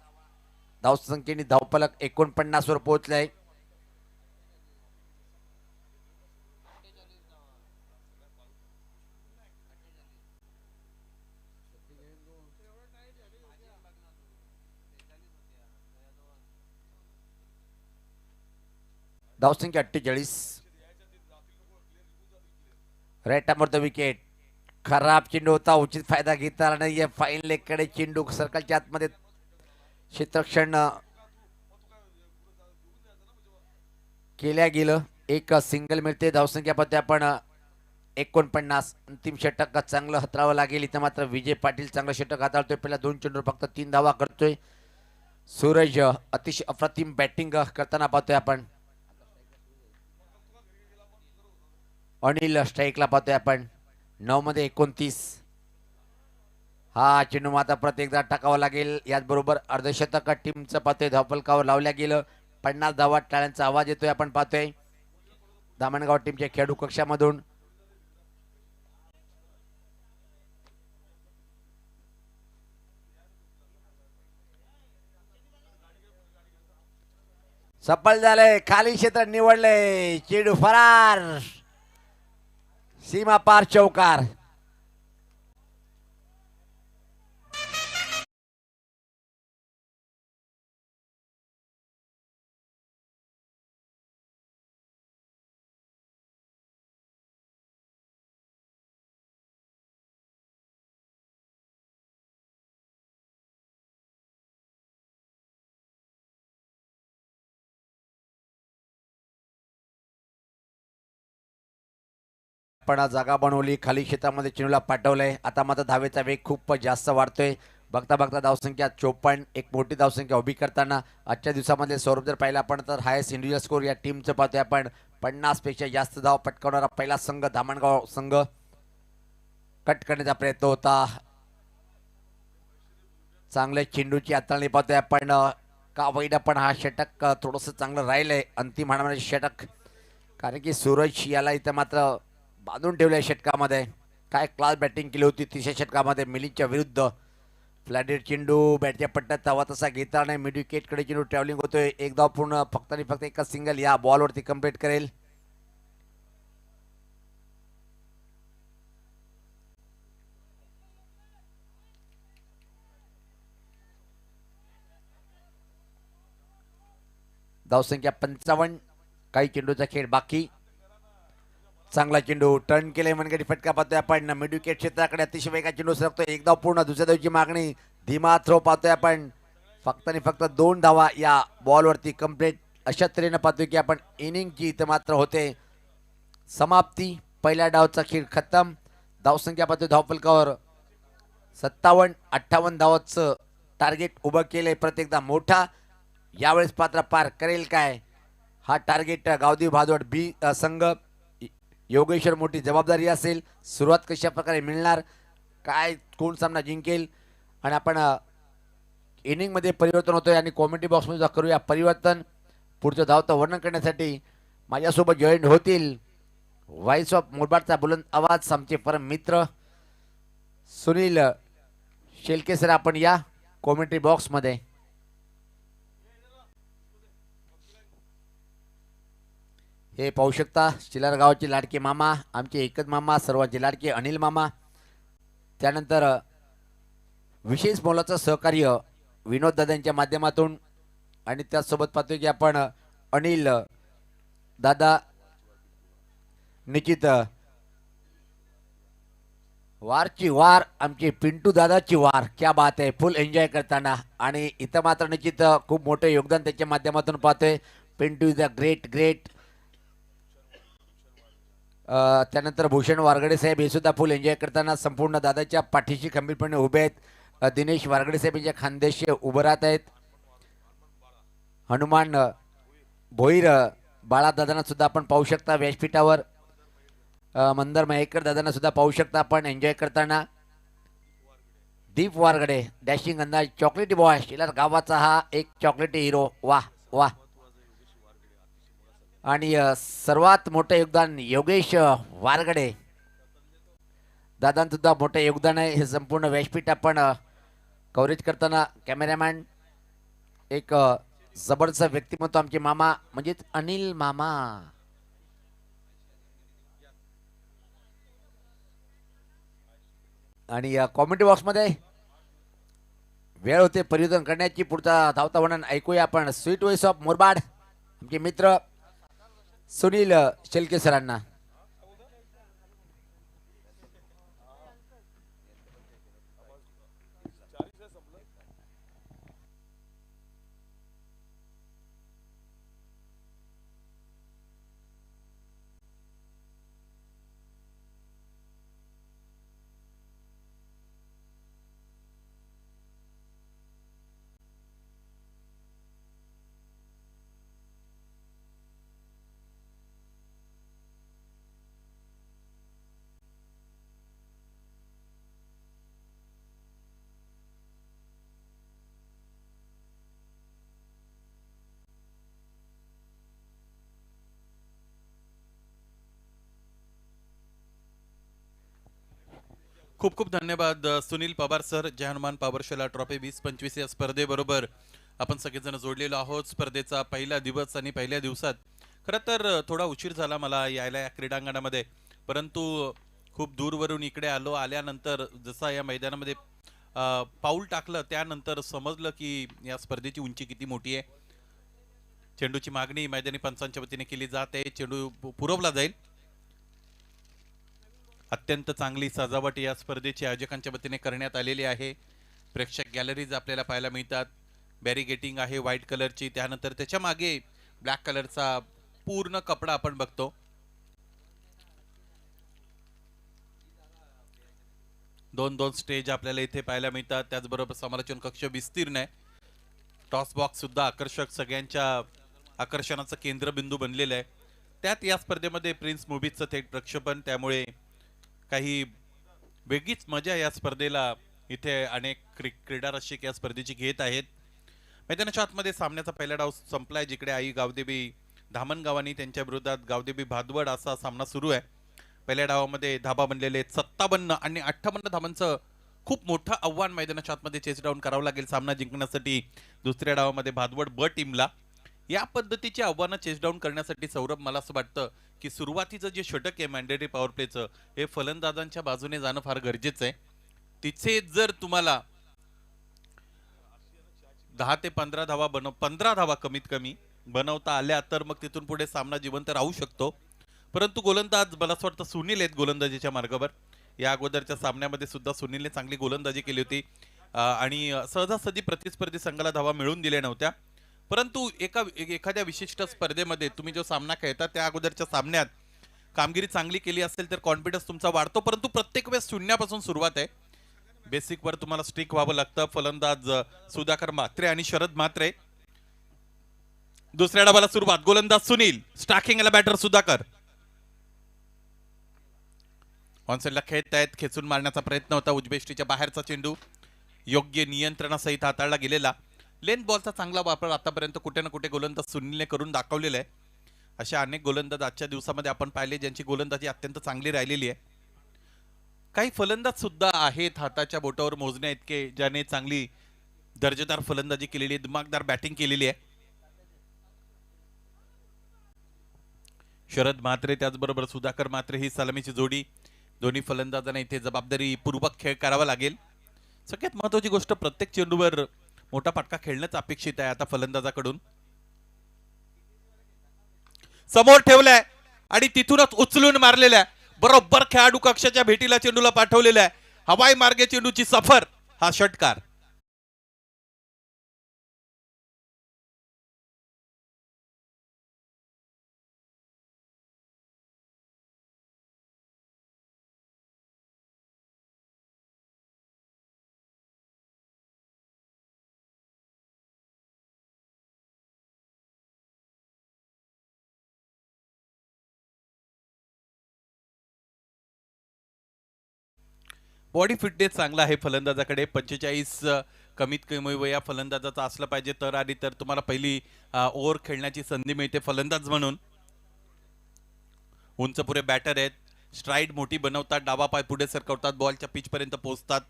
धावसंख्येने धावफलक 49 वर पोहोचलाय. धावसंख्या 48. राईट टाइमवर द विकेट. खराब चेंडू होता, उचित फायदा घेता आला नाही. फाईन लेगकडे चेंडू सर्कलच्या आतमध्ये क्षेत्ररक्षण केल्या गेलं. एक सिंगल मिळते. धावसंख्या पाहतोय आपण 49. अंतिम षटक चांगलं हाताळावं लागेल. इथं मात्र विजय पाटील चांगलं षटक हाताळतोय. पहिल्या 2 चेंडूवर फक्त 3 धावा करतोय. सूरज अतिशय अप्रतिम बॅटिंग करताना पाहतोय आपण. अनिल स्ट्राईकला पाहतोय आपण. 9 मध्ये 29. हा चेंडू मात्र परत एकदा टाकावा लागेल. याचबरोबर अर्धशतक टीमचं पाहतोय धावफलकावर लावल्या गेलं. 50 धावा, टाळ्यांचा आवाज येतोय आपण पाहतोय धामणगाव टीमच्या खेळाडू कक्षामधून. सफल झालंय. खाली क्षेत्र निवडलंय. चेंडू फरार. सीमा पार चौकार. पण जागा बनवली. खाली क्षेत्रामध्ये चेंडूला पाठवलंय. आता मात्र धावेचा वेग खूप जास्त वाढतोय. बघता बघता धावसंख्या 54. एक मोठी धावसंख्या उभी करताना आजच्या दिवसामध्ये स्वरूप जर पाहिलं आपण तर हायेस्ट इंडिव्हिज्युअल स्कोर या टीमचं पाहतोय आपण. 50 पेक्षा जास्त धाव पटकावणारा पहिला संघ धामणगाव संघ. कट करण्याचा प्रयत्न होता. चांगले चेंडूची हाताळणी पाहतोय आपण. का वैदा पण हा षटक थोडंसं चांगलं राहिलंय. अंतिम हाणामारी षटक. कारण की सूरज याला इथं मात्र बांधून ठेवलंय षटकामध्ये. काय क्लास बॅटिंग केली होती तिसऱ्या षटकामध्ये मिलिंदच्या विरुद्ध. फ्लॅटेड चेंडू बॅटच्या पट्ट्यात हवा तसा घेता नाही. मिड विकेटकडे चेंडू ट्रॅव्हलिंग होतोय. एक धाव पूर्ण फक्त आणि फक्त एकच सिंगल या बॉलवरती कंप्लीट करेल. धावसंख्या 55. काही चेंडूचा खेळ बाकी. चांगला चेंडू टर्न केले मनगडी फटका पाहतोय आपण. मिड विकेट क्षेत्राकडे अतिशय वेगा चेंडू सरकतोय. एक धाव पूर्ण. दुसऱ्या धावची मागणी. धीमा थ्रो पाहतोय आपण. फक्त आणि फक्त 2 धावा या बॉलवरती कंप्लीट. अशा तऱ्हेनं पाहतोय की आपण इनिंगची इथं मात्र होते समाप्ती. पहिल्या डावचा खेळ खतम. धावसंख्या पाहतोय धावफलकावर 57. 58 धावाचं टार्गेट उभं केलंय प्रत्येकदा मोठा. यावेळेस पात्र पार करेल काय हा टार्गेट गावदेवी भादवड बी संघ. योगेश्वर मोठी जबाबदारी असेल. सुरुवात कशा प्रकारे मिळणार, काय कोण सामना जिंकेल. आणि आपण इनिंगमध्ये परिवर्तन होतोय आणि कॉमेंट्री बॉक्समध्ये करूया परिवर्तन. पुढचं धावतं वर्णन करण्यासाठी माझ्यासोबत जॉईन होतील व्हॉइस ऑफ मोरबाडचा बुलंद आवाज आमचे परम मित्र सुनील शेलके सर. आपण या कॉमेंट्री बॉक्समध्ये. हे पाहू शकता चिलार गावाचे लाडके मामा, आमचे एकच मामा, सर्वांचे लाडके अनिल मामा. त्यानंतर विशेष मोलाचं सहकार्य विनोद दादांच्या माध्यमातून. आणि त्याचसोबत पाहतोय की आपण अनिल दादा निश्चित वारची वार, आमची पिंटू दादाची वार. क्या बात आहे, फुल एन्जॉय करताना. आणि इथं मात्र निश्चित खूप मोठं योगदान त्याच्या माध्यमातून पाहतोय. Pintu is a great great. त्यानंतर भूषण वारगडे साहेब हे सुद्धा फुल एन्जॉय करताना संपूर्ण दादाच्या पाठीशी खंबीरपणे उभे आहेत. दिनेश वारगडे साहेब यांच्या खानदेशी उभं राहत आहेत. हनुमान भोईर बाळा दादांना सुद्धा आपण पाहू शकता व्यासपीठावर. मंदर मयेकर दादांना सुद्धा पाहू शकता आपण एन्जॉय करताना. दीप वारगडे डॅशिंग अंदाज, चॉकलेटी बॉय, शिलार गावाचा हा एक चॉकलेटी हिरो. वाह वाह. आणि सर्वात मोठं योगदान योगेश वारगडे दादांचं सुद्धा मोठं योगदान आहे. हे संपूर्ण व्यासपीठ आपण कव्हरेज करताना कॅमेरामॅन एक जबरदस्त व्यक्तिमत्व आमचे मामा म्हणजेच अनिल मामा. आणि कॉमेंट्री बॉक्समध्ये वेळ होते परिवर्तन करण्याची. पुढचा धावता वर्णन ऐकूया आपण. स्वीट वॉइस ऑफ मोरबाड आमचे मित्र सुनील शेलके सरांना. खूप खूप धन्यवाद सुनील पवार सर. जय हनुमान पॉवर शेलार ट्रॉफी 2025 या स्पर्धेबरोबर आपण सगळेजण जोडलेलो आहोत. स्पर्धेचा पहिला दिवस आणि पहिल्या दिवसात खरं तर थोडा उशीर झाला मला यायला या क्रीडांगणामध्ये, परंतु खूप दूरवरून इकडे आलो. आल्यानंतर जसा या मैदानामध्ये पाऊल टाकलं त्यानंतर समजलं की या स्पर्धेची उंची किती मोठी आहे. चेंडूची मागणी मैदानी पंचांच्या वतीने केली जाते. चेंडू पुरवला जाईल. अत्यंत चांगली सजावट या स्पर्धेची आयोजकांच्या वतीने करण्यात आलेली आहे. प्रेक्षक गॅलरीज आपल्याला पाहायला मिळतात. बॅरिगेटिंग आहे व्हाईट कलरची, त्यानंतर त्याच्या मागे ब्लॅक कलरचा पूर्ण कपडा आपण बघतो. दोन दोन स्टेज आपल्याला इथे पाहायला मिळतात. त्याचबरोबर समालोचन कक्ष विस्तीर्ण आहे. टॉस बॉक्स सुद्धा आकर्षक, सगळ्यांच्या आकर्षणाचं केंद्रबिंदू बनलेलं आहे. त्यात या स्पर्धेमध्ये प्रिन्स मूव्हीजचं थेट प्रक्षेपण, त्यामुळे काही वेगळीच मजा या स्पर्धेला इथे अनेक क्रीडा रसिक या स्पर्धेची घेत आहेत. मैदानाच्या आतमध्ये सामन्याचा पहिला डाव संपलाय, जिकडे आई गावदेवी धामणगावानी त्यांच्या विरोधात गावदेवी भादवड असा सामना सुरू आहे. पहिल्या डावामध्ये धाबा बनलेले 57 आणि 58 धाबांचं खूप मोठं आव्हान मैदानाच्या आतमध्ये चेस डाऊन करावं लागेल सामना जिंकण्यासाठी. दुसऱ्या डावामध्ये भादवड ब टीमला या पद्धतीचे आव्हानं चेस डाऊन करण्यासाठी सौरभ, मला असं वाटतं की सुरुवातीचं जे षटक आहे मॅन्डेटरी पॉवर प्लेचं, हे फलंदाजांच्या बाजूने जाणं फार गरजेचं आहे. तिथे जर तुम्हाला 10 ते 15 धावा 15 धावा कमीत कमी बनवता आल्या तर मग तिथून पुढे सामना जिवंत राहू शकतो. परंतु गोलंदाज मला असं वाटतं सुनील आहेत गोलंदाजीच्या मार्गावर. या अगोदरच्या सामन्यामध्ये सुद्धा सुनीलने चांगली गोलंदाजी केली होती आणि सहजासहजी प्रतिस्पर्धी संघाला धावा मिळवून दिल्या नव्हत्या. परंतु एखाद्या विशिष्ट स्पर्धेमध्ये तुम्ही जो सामना खेळता त्या अगोदरच्या सामन्यात कामगिरी चांगली केली असेल तर कॉन्फिडन्स तुमचा वाढतो. परंतु प्रत्येक वेळेस शून्यापासून सुरुवात आहे. बेसिकवर तुम्हाला स्ट्रिक व्हावं लागतं. फलंदाज सुधाकर म्हात्रे आणि शरद म्हात्रे. दुसऱ्या डावाला सुरुवात, गोलंदाज सुनील, स्टार्किंगला बॅटर सुधाकर. ऑनसाइडला खेळतायत, खेचून मारण्याचा प्रयत्न होता. उजबेष्टीच्या बाहेरचा चेंडू योग्य नियंत्रणासहित हाताळला गेलेला. लेंथ बॉलचा चांगला वापर आतापर्यंत कुठे ना कुठे गोलंदाज सुनीलने करून दाखवलेला आहे. अशा अनेक गोलंदाज आजच्या दिवसामध्ये आपण पाहिले ज्यांची गोलंदाजी अत्यंत चांगली राहिलेली आहे. काही फलंदाज सुद्धा आहेत हाताच्या बोटावर मोजण्या इतके ज्याने चांगली दर्जेदार फलंदाजी केलेली, दिमागदार बॅटिंग केलेली आहे. शरद म्हात्रे त्याचबरोबर सुधाकर म्हात्रे ही सलामीची जोडी. दोन्ही फलंदाजांना इथे जबाबदारी पूर्वक खेळ करावा लागेल. सगळ्यात महत्वाची गोष्ट, प्रत्येक चेंडूवर मोठा फटका खेळणंच अपेक्षित आहे आता फलंदाजाकडून. समोर ठेवलाय आणि तिथूनच उचलून मारलेला आहे. बरोबर खेळाडू कक्षाच्या भेटीला चेंडूला पाठवलेला आहे. हवाई मार्गे चेंडूची सफर, हा षटकार. बॉडी फिटनेस चांगला आहे फलंदाजाकडे. 45 कमीत कमी वय या फलंदाजाचा असलं पाहिजे तर आणि तर तुम्हाला पहिली ओव्हर खेळण्याची संधी मिळते फलंदाज म्हणून. उंच पुरे बॅटर आहेत. स्ट्राईड मोठी बनवतात, डावा पाय पुढे सरकवतात, बॉलच्या पिच पर्यंत पोहोचतात.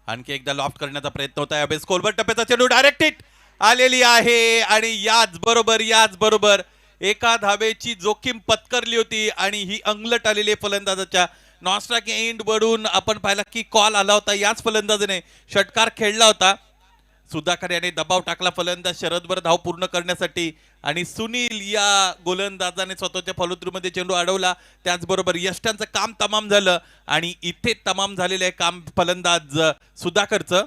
आणखी एकदा लॉफ्ट करण्याचा प्रयत्न होता. यावेळेस कोलबट टप्प्याचा चेंडू डायरेक्ट हिट आलेली आहे आणि याच बरोबर एका धावेची जोखीम पत्करली होती आणि ही अंगलट आलेली फलंदाजाच्या नॉनस्ट्राइक एंड वरून आपण पाहिला की कॉल आला होता. याच फलंदाजाने षटकार खेळला होता. सुधाकर याने दबाव टाकला फलंदाज शरदवर धाव पूर्ण करण्यासाठी आणि सुनील या गोलंदाजाने स्वतःच्या फॉलोथ्रूमध्ये चेंडू अडवला. त्याचबरोबर यष्टांचं काम तमाम झालं आणि इथे तमाम झालेलं आहे काम फलंदाज सुधाकरचं.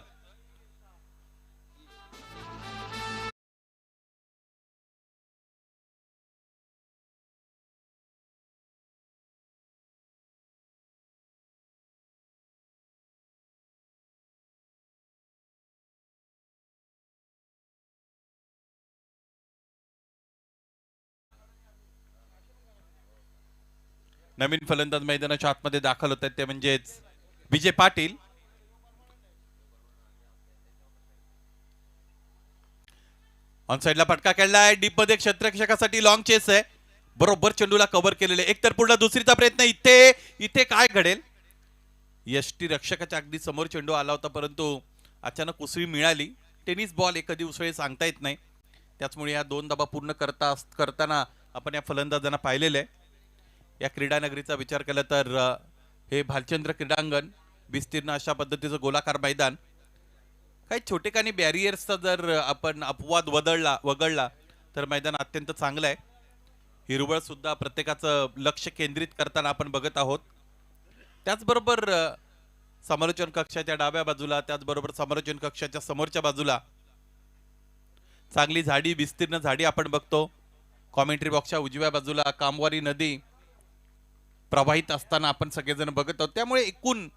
नवीन फलंदाज मैदानाच्या आतमध्ये दाखल होत आहेत ते म्हणजेच विजय पाटील. ऑन साइडला फटका खेळलाय डीप मध्ये क्षेत्ररक्षकासाठी लॉंग चेस आहे. बरोबर चेंडूला कव्हर केलेले. एक तर पुढला दुसरीचा प्रयत्न. इथे इथे काय घडेल. यष्टी रक्षकाच्या अगदी समोर चेंडू आला होता परंतु अचानक उसळी मिळाली. टेनिस बॉल कधी उसळी सांगता येत नाही. त्याचमुळे या दोन धावा पूर्ण करताना आपण या फलंदाजांना पाहिलेलं आहे. या क्रीडा नगरीचा विचार केला तर हे भालचंद्र क्रीडांगण विस्तीर्ण अशा पद्धतीचं गोलाकार मैदान. काही छोटेखानी बॅरियर्सचा जर आपण अपवाद वगळला तर मैदान अत्यंत चांगलं आहे. हिरवळ सुद्धा प्रत्येकाचं लक्ष केंद्रित करताना आपण बघत आहोत. त्याचबरोबर समालोचन कक्षाच्या डाव्या बाजूला त्याचबरोबर समालोचन कक्षाच्या समोरच्या बाजूला चांगली झाडी विस्तीर्ण झाडी आपण बघतो. कॉमेंट्री बॉक्सच्या उजव्या बाजूला कामवारी नदी प्रवाहित असताना आपण सगळेजण बघत आहोत. त्यामुळे एकूण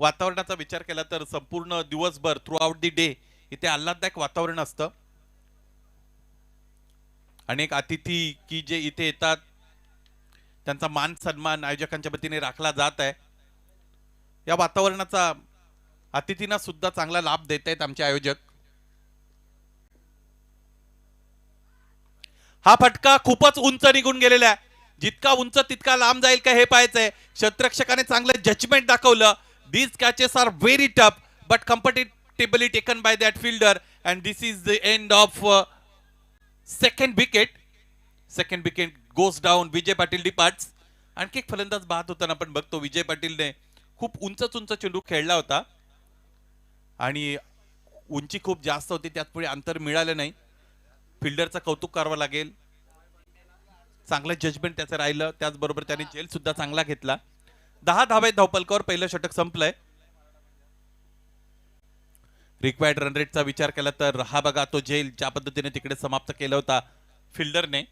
वातावरणाचा विचार केला तर संपूर्ण दिवसभर थ्रू आउट दी डे इथे आल्हाददायक वातावरण असतं. अनेक अतिथी की जे इथे येतात त्यांचा मान सन्मान आयोजकांच्या वतीने राखला जात आहे. या वातावरणाचा अतिथींना सुद्धा चांगला लाभ देत आहेत आमचे आयोजक. हा फटका खूपच उंच निघून गेलेला आहे. जितका उंच तितका लांब जाईल का हे पाहायचंय. क्षेत्ररक्षकाने चांगलं जजमेंट दाखवलं. These catches are very tough but comfortably taken by that fielder and this is the end of second wicket. Second wicket goes down. Vijay Patil departs. आणखी एक फलंदाज बाद होताना आपण बघतो. विजय पाटीलने खूप उंच चेंडू खेळला होता आणि उंची खूप जास्त होती त्यामुळे अंतर मिळालं नाही. फिल्डरचं कौतुक करावं लागेल. चांगलं जजमेंट त्याचं राहिलं. त्याचबरोबर त्याने जेल सुद्धा चांगला घेतला. 10 धावा धावपलकावर पहिलं षटक संपलंय. रिक्वायर्ड रन रेटचा विचार केला तर हा बघा तो जेल ज्या पद्धतीने तिकडे समाप्त केला होता फिल्डरने.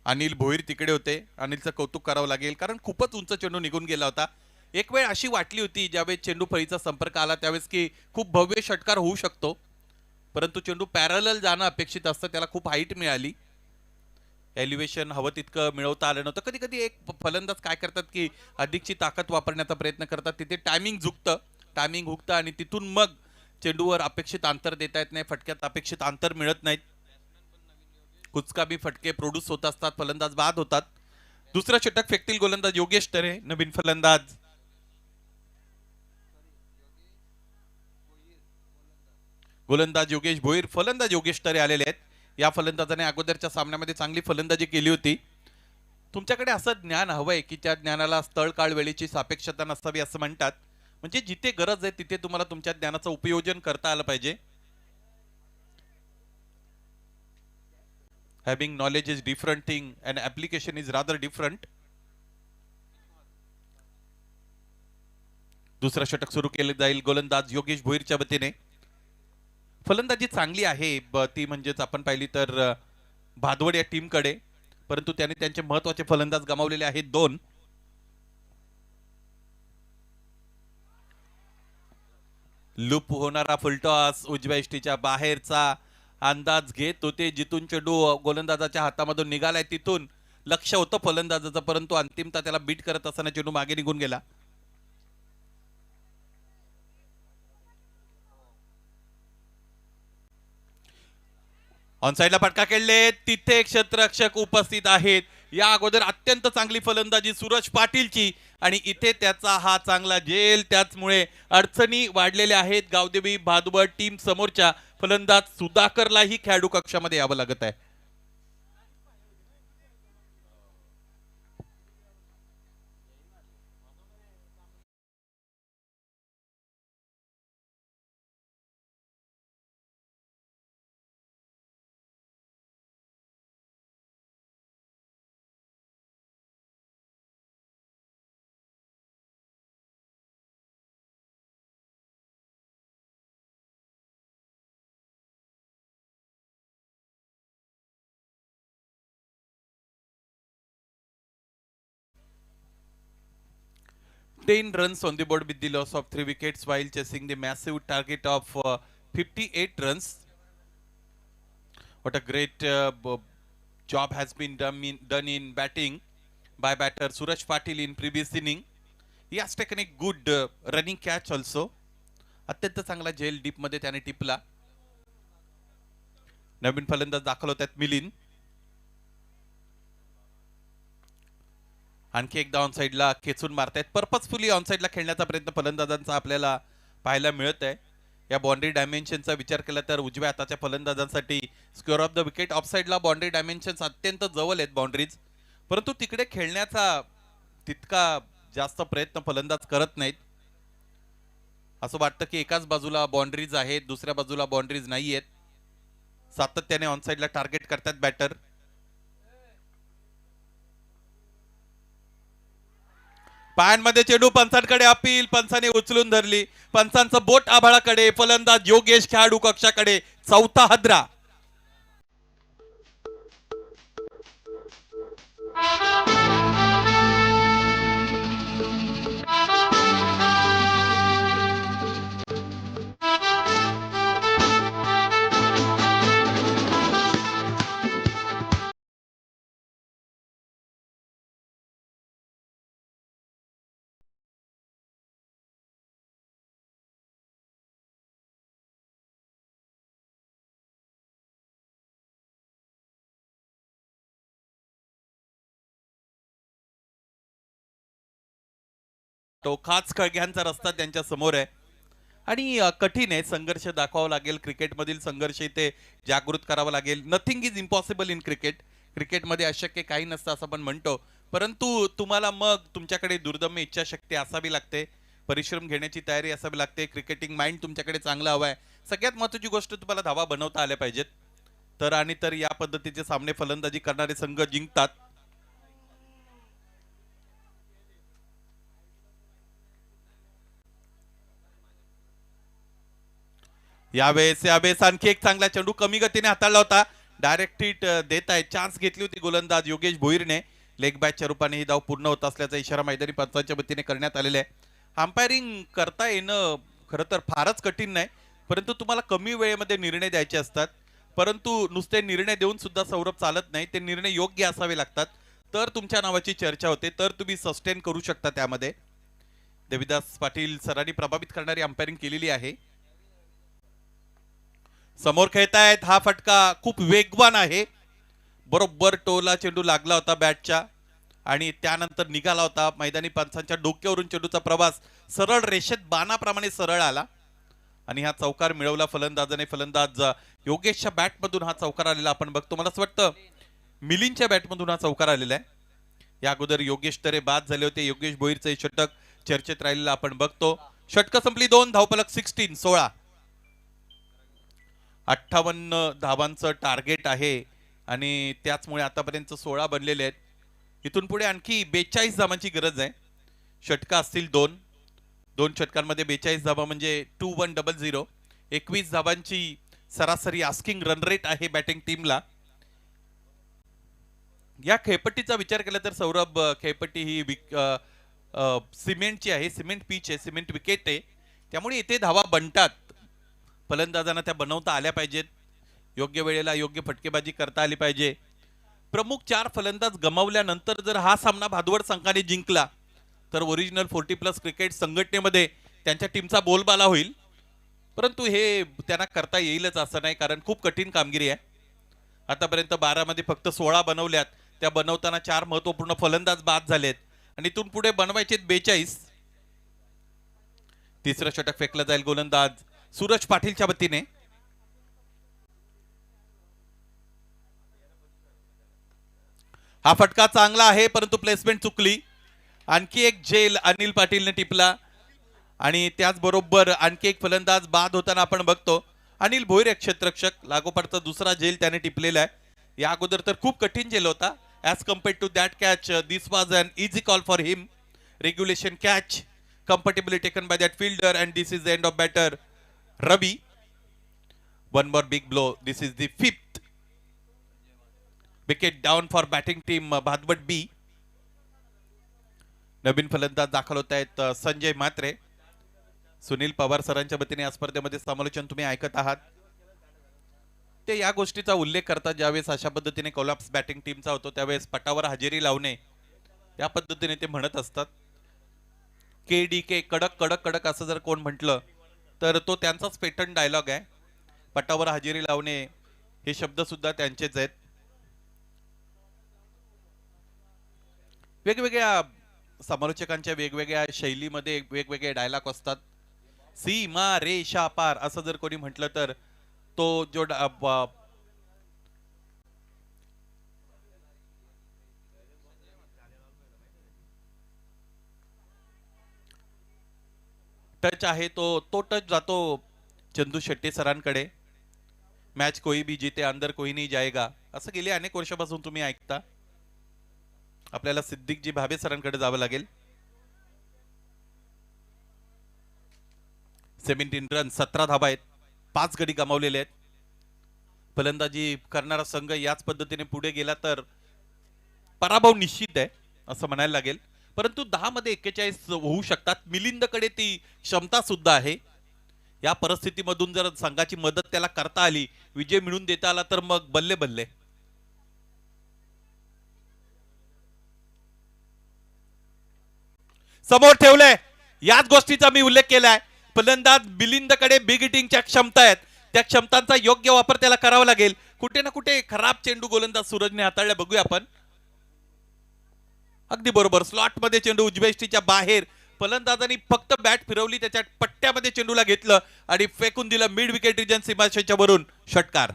अनिल भोईर तिकडे होते. अनिलचं कौतुक करावं लागेल कारण खूपच उंच चेंडू निघून गेला होता. एक वेळ अशी वाटली होती ज्यावेळेस चेंडू फळीचा संपर्क आला त्यावेळेस की खूप भव्य षटकार होऊ शकतो परंतु चेंडू पॅरलल जाणं अपेक्षित असतं. त्याला खूप हाईट मिळाली. एलिव्हेशन हवं तितकं मिळवता आलं नव्हतं. कधी कधी एक फलंदाज काय करतात की अधिकची ताकद वापरण्याचा प्रयत्न करतात. तिथे टायमिंग हुकतं आणि तिथून मग चेंडूवर अपेक्षित अंतर देता येत नाही. फटक्यात अपेक्षित अंतर मिळत नाहीत. कुचकाबी फटके प्रोड्यूस होत असतात. फलंदाज बाद होतात. दुसरं षटक फेकतील गोलंदाज योगेश टरे. नवीन फलंदाज गोलंदाज योगेश भोईर. फलंदाज योगेश टरे आलेले आहेत. या फलंदाजाने अगोदरच्या सामन्यामध्ये चांगली फलंदाजी केली होती. तुमच्याकडे असं ज्ञान हवंय की त्या ज्ञानाला स्थळ काळ वेळेची सापेक्षता नसावी असं म्हणतात. म्हणजे जिथे गरज आहे तिथे तुम्हाला तुमच्या ज्ञानाचं उपयोजन करता आलं पाहिजे. Having knowledge is different thing and application is rather different. दुसरं षटक सुरू केलं जाईल गोलंदाज योगेश भोईरच्या वतीने. फलंदाजी चांगली आहे ती म्हणजेच आपण पाहिली तर भादवड या टीमकडे परंतु त्याने त्यांचे महत्वाचे फलंदाज गमावलेले आहेत 2. लूप होणारा फुलटॉस उजव्या इष्टीच्या बाहेरचा अंदाज घेत होते. जिथून चेंडू गोलंदाजाच्या हातामधून निघालाय तिथून लक्ष होतं फलंदाजाचं परंतु अंतिमता त्याला बीट करत असताना चेंडू मागे निघून गेला. ऑन साइडला फटका खेळले. तिथे क्षेत्ररक्षक उपस्थित आहेत. या अगोदर अत्यंत चांगली फलंदाजी सूरज पाटीलची आणि इथे त्याचा हा चांगला जेल. त्याचमुळे अडचणी वाढलेल्या आहेत गावदेवी भादवड टीम समोरच्या. फलंदाज सुधाकरलाही खेळाडू कक्षामध्ये यावं लागत आहे. 10 runs on the board with the loss of 3 wickets while chasing the massive target of 58 runs. What a great job has been done in batting by batter Suraj Patil in previous inning. He has taken a good running catch also. अत्यंत चांगला झेल deep मध्ये त्याने टिपला. नवीन फलंदाज दाखल होतात मिलिंद. आणखी एकदा ऑन साइडला खेचून मारतायत. पर्पजफुली ऑन साइडला खेळण्याचा प्रयत्न फलंदाजांचा आपल्याला पाहायला मिळत आहे. या बाउंड्री डायमेन्शनचा विचार केला तर उजव्या हाताच्या फलंदाजांसाठी square off the wicket off साइडला बाउंड्री डायमेन्शन्स अत्यंत जवळ आहेत बाउंड्रीज, परंतु तिकडे खेळण्याचा तितका जास्त प्रयत्न फलंदाज करत नाहीत. असं वाटतं की एकाच बाजूला बाउंड्रीज आहेत, दुसऱ्या बाजूला बाउंड्रीज नाही आहेत. सातत्याने ऑन साइडला टार्गेट करतात बॅटर. पायांमध्ये चेंडू, पंचांकडे अपील, पंचाने उचलून धरली. पंचांचं बोट आभाळाकडे, फलंदाज योगेश खेळाडू कक्षाकडे. चौथा हद्रा. टोकाच खळग्यांचा रस्ता त्यांच्या समोर आहे आणि कठीण आहे. संघर्ष दाखवावा लागेल. क्रिकेटमधील संघर्ष इथे जागृत करावा लागेल. Nothing is impossible in cricket. क्रिकेटमध्ये अशक्य काही नसतं असं आपण म्हणतो, परंतु तुम्हाला मग तुमच्याकडे दुर्दम्य इच्छाशक्ती असावी लागते, परिश्रम घेण्याची तयारी असावी लागते, क्रिकेटिंग माइंड तुमच्याकडे चांगला हवा आहे. सगळ्यात महत्त्वाची गोष्ट तुम्हाला धावा बनवता आल्या पाहिजेत. तर या पद्धतीचे सामने फलंदाजी करणारे संघ जिंकतात. यावेळेस आणखी एक चांगला चेंडू कमी गतीने हाताळला होता. डायरेक्ट हिट देत आहे. चान्स घेतली होती गोलंदाज योगेश भोईरने. लेग बॅकच्या रूपाने ही धाव पूर्ण होत असल्याचा इशारा मैदानी पंचांच्या वतीने करण्यात आलेला आहे. अंपायरिंग करता येणं खरं तर फारच कठीण नाही, परंतु तुम्हाला कमी वेळेमध्ये निर्णय द्यायचे असतात. परंतु नुसते निर्णय देऊन सुद्धा सौरभ चालत नाही. ते निर्णय योग्य असावे लागतात, तर तुमच्या नावाची चर्चा होते, तर तुम्ही सस्टेन करू शकता. त्यामध्ये देविदास पाटील सरांनी प्रभावित करणारी अंपायरिंग केलेली आहे. समोर खेळतायत. हा फटका खूप वेगवान आहे. बरोबर टोला चेंडू लागला होता बॅटच्या आणि त्यानंतर निघाला होता. मैदानी पंचांच्या डोक्यावरून चेंडूचा प्रवास सरळ रेषेत बाणाप्रमाणे सरळ आला आणि हा चौकार मिळवला फलंदाजाने. फलंदाज योगेशच्या बॅटमधून हा चौकार आलेला आपण बघतो. मला असं वाटतं मिलिंदच्या बॅटमधून हा चौकार आलेला आहे. या अगोदर योगेश तरे बाद झाले होते. योगेश भोईरचे षटक चर्चेत राहिलेलं आपण बघतो. षटकं संपली. 2 धावफलक 16 58 धावांचं टार्गेट आहे आणि त्याचमुळे आतापर्यंत 16 बनलेले आहेत. इथून पुढे आणखी 42 धावांची गरज आहे. षटका असतील 2 षटकांमध्ये 42 धावा म्हणजे 2100. 21 धावांची सरासरी आस्किंग रन रेट आहे बॅटिंग टीमला. या खेळपट्टीचा विचार केला तर सौरभ, खेळपट्टी ही सिमेंटची आहे. सिमेंट पिच आहे, सिमेंट विकेट आहे, त्यामुळे इथे धावा बनतात. फलंदाजांना त्या बनवता आल्या पाहिजेत. योग्य वेळेला योग्य फटकेबाजी करता आली पाहिजे. प्रमुख 4 फलंदाज गमावल्यानंतर जर हा सामना भादवड संघाने जिंकला तर ओरिजिनल 40+ क्रिकेट संघटनेमध्ये त्यांच्या टीमचा बोलबाला होईल. परंतु हे त्यांना करता येईलच असं नाही, कारण खूप कठीण कामगिरी आहे. आतापर्यंत 12 मध्ये फक्त 16 बनवल्यात. त्या बनवताना 4 महत्वपूर्ण फलंदाज बाद झालेत आणि इथून पुढे बनवायचे 42. तिसरं षटक फेकलं जाईल गोलंदाज सूरज पाटीलच्या वतीने. हा फटका चांगला आहे, परंतु प्लेसमेंट चुकली. आणखी एक झेल अनिल पाटीलने टिपला आणि त्याचबरोबर आणखी एक फलंदाज बाद होताना आपण बघतो. अनिल भोईर एक क्षेत्ररक्षक. लागोपाठचा दुसरा झेल त्याने टिपलेला आहे. या अगोदर तर खूप कठीण झेल होता. As compared to that catch, this was an easy call for him. Regulation catch comfortably taken by that fielder, and this is the end of batter Ravi. One more big blow. This is the 5th wicket down for batting team Bhadwat B. नवीन फलंदाज दाखल होत आहेत संजय म्हात्रे. सुनील पवार सरांच्या वतीने या स्पर्धेमध्ये समालोचन तुम्ही ऐकत आहात. ते या गोष्टीचा उल्लेख करतात ज्यावेळेस अशा पद्धतीने कोलॅप्स बॅटिंग टीमचा होतो त्यावेळेस पटावर हजेरी लावणे या पद्धतीने ते म्हणत असतात. KDK कडक कडक कडक असं जर कोण म्हटलं तर तो त्यांचाच पेटंट डायलॉग आहे. पटावर हजेरी लावणे हे शब्द सुद्धा त्यांचेच आहेत. वेगवेगळ्या समालोचकांच्या वेगवेगळ्या शैलीमध्ये वेगवेगळे डायलॉग असतात. सीमा रेषा पार असं जर कोणी म्हटलं तर तो जो टच आहे तो टच जातो चंदू शेट्टी सरांकडे. मॅच कोई भी जीते अंदर कोई नहीं जाएगा असं गेले अनेक वर्षापासून तुम्ही ऐकता. आपल्याला सिद्दीकजी भाभे सरांकडे जावं लागेल. 17 रन 17 धाबा आहेत. 5 गडी गमावलेले आहेत. फलंदाजी करणारा संघ याच पद्धतीने पुढे गेला तर पराभव निश्चित आहे असं म्हणायला लागेल. परंतु 10 मध्ये 41 होऊ शकतात. मिलिंदकडे ती क्षमता सुद्धा आहे. या परिस्थितीमधून जर संघाची मदत त्याला करता आली विजय मिळवून देता आला तर मग बल्ले बल्ले. समोर ठेवलंय याच गोष्टीचा मी उल्लेख केलाय. फलंदाज मिलिंदकडे बिग हिटिंगच्या क्षमता आहेत. त्या क्षमतांचा योग्य वापर त्याला करावा लागेल. कुठे ना कुठे खराब चेंडू गोलंदाज सूरजने हाताळला बघूया आपण. अगदी बरोबर स्लॉट मध्ये चेंडू उजव्या यष्टीच्या बाहेर. फलंदाजांनी फक्त बॅट फिरवली त्याच्या पट्ट्यामध्ये चेंडूला घेतलं आणि फेकून दिलं मिड विकेट रिजन सीमारेषेच्या वरून. षटकार.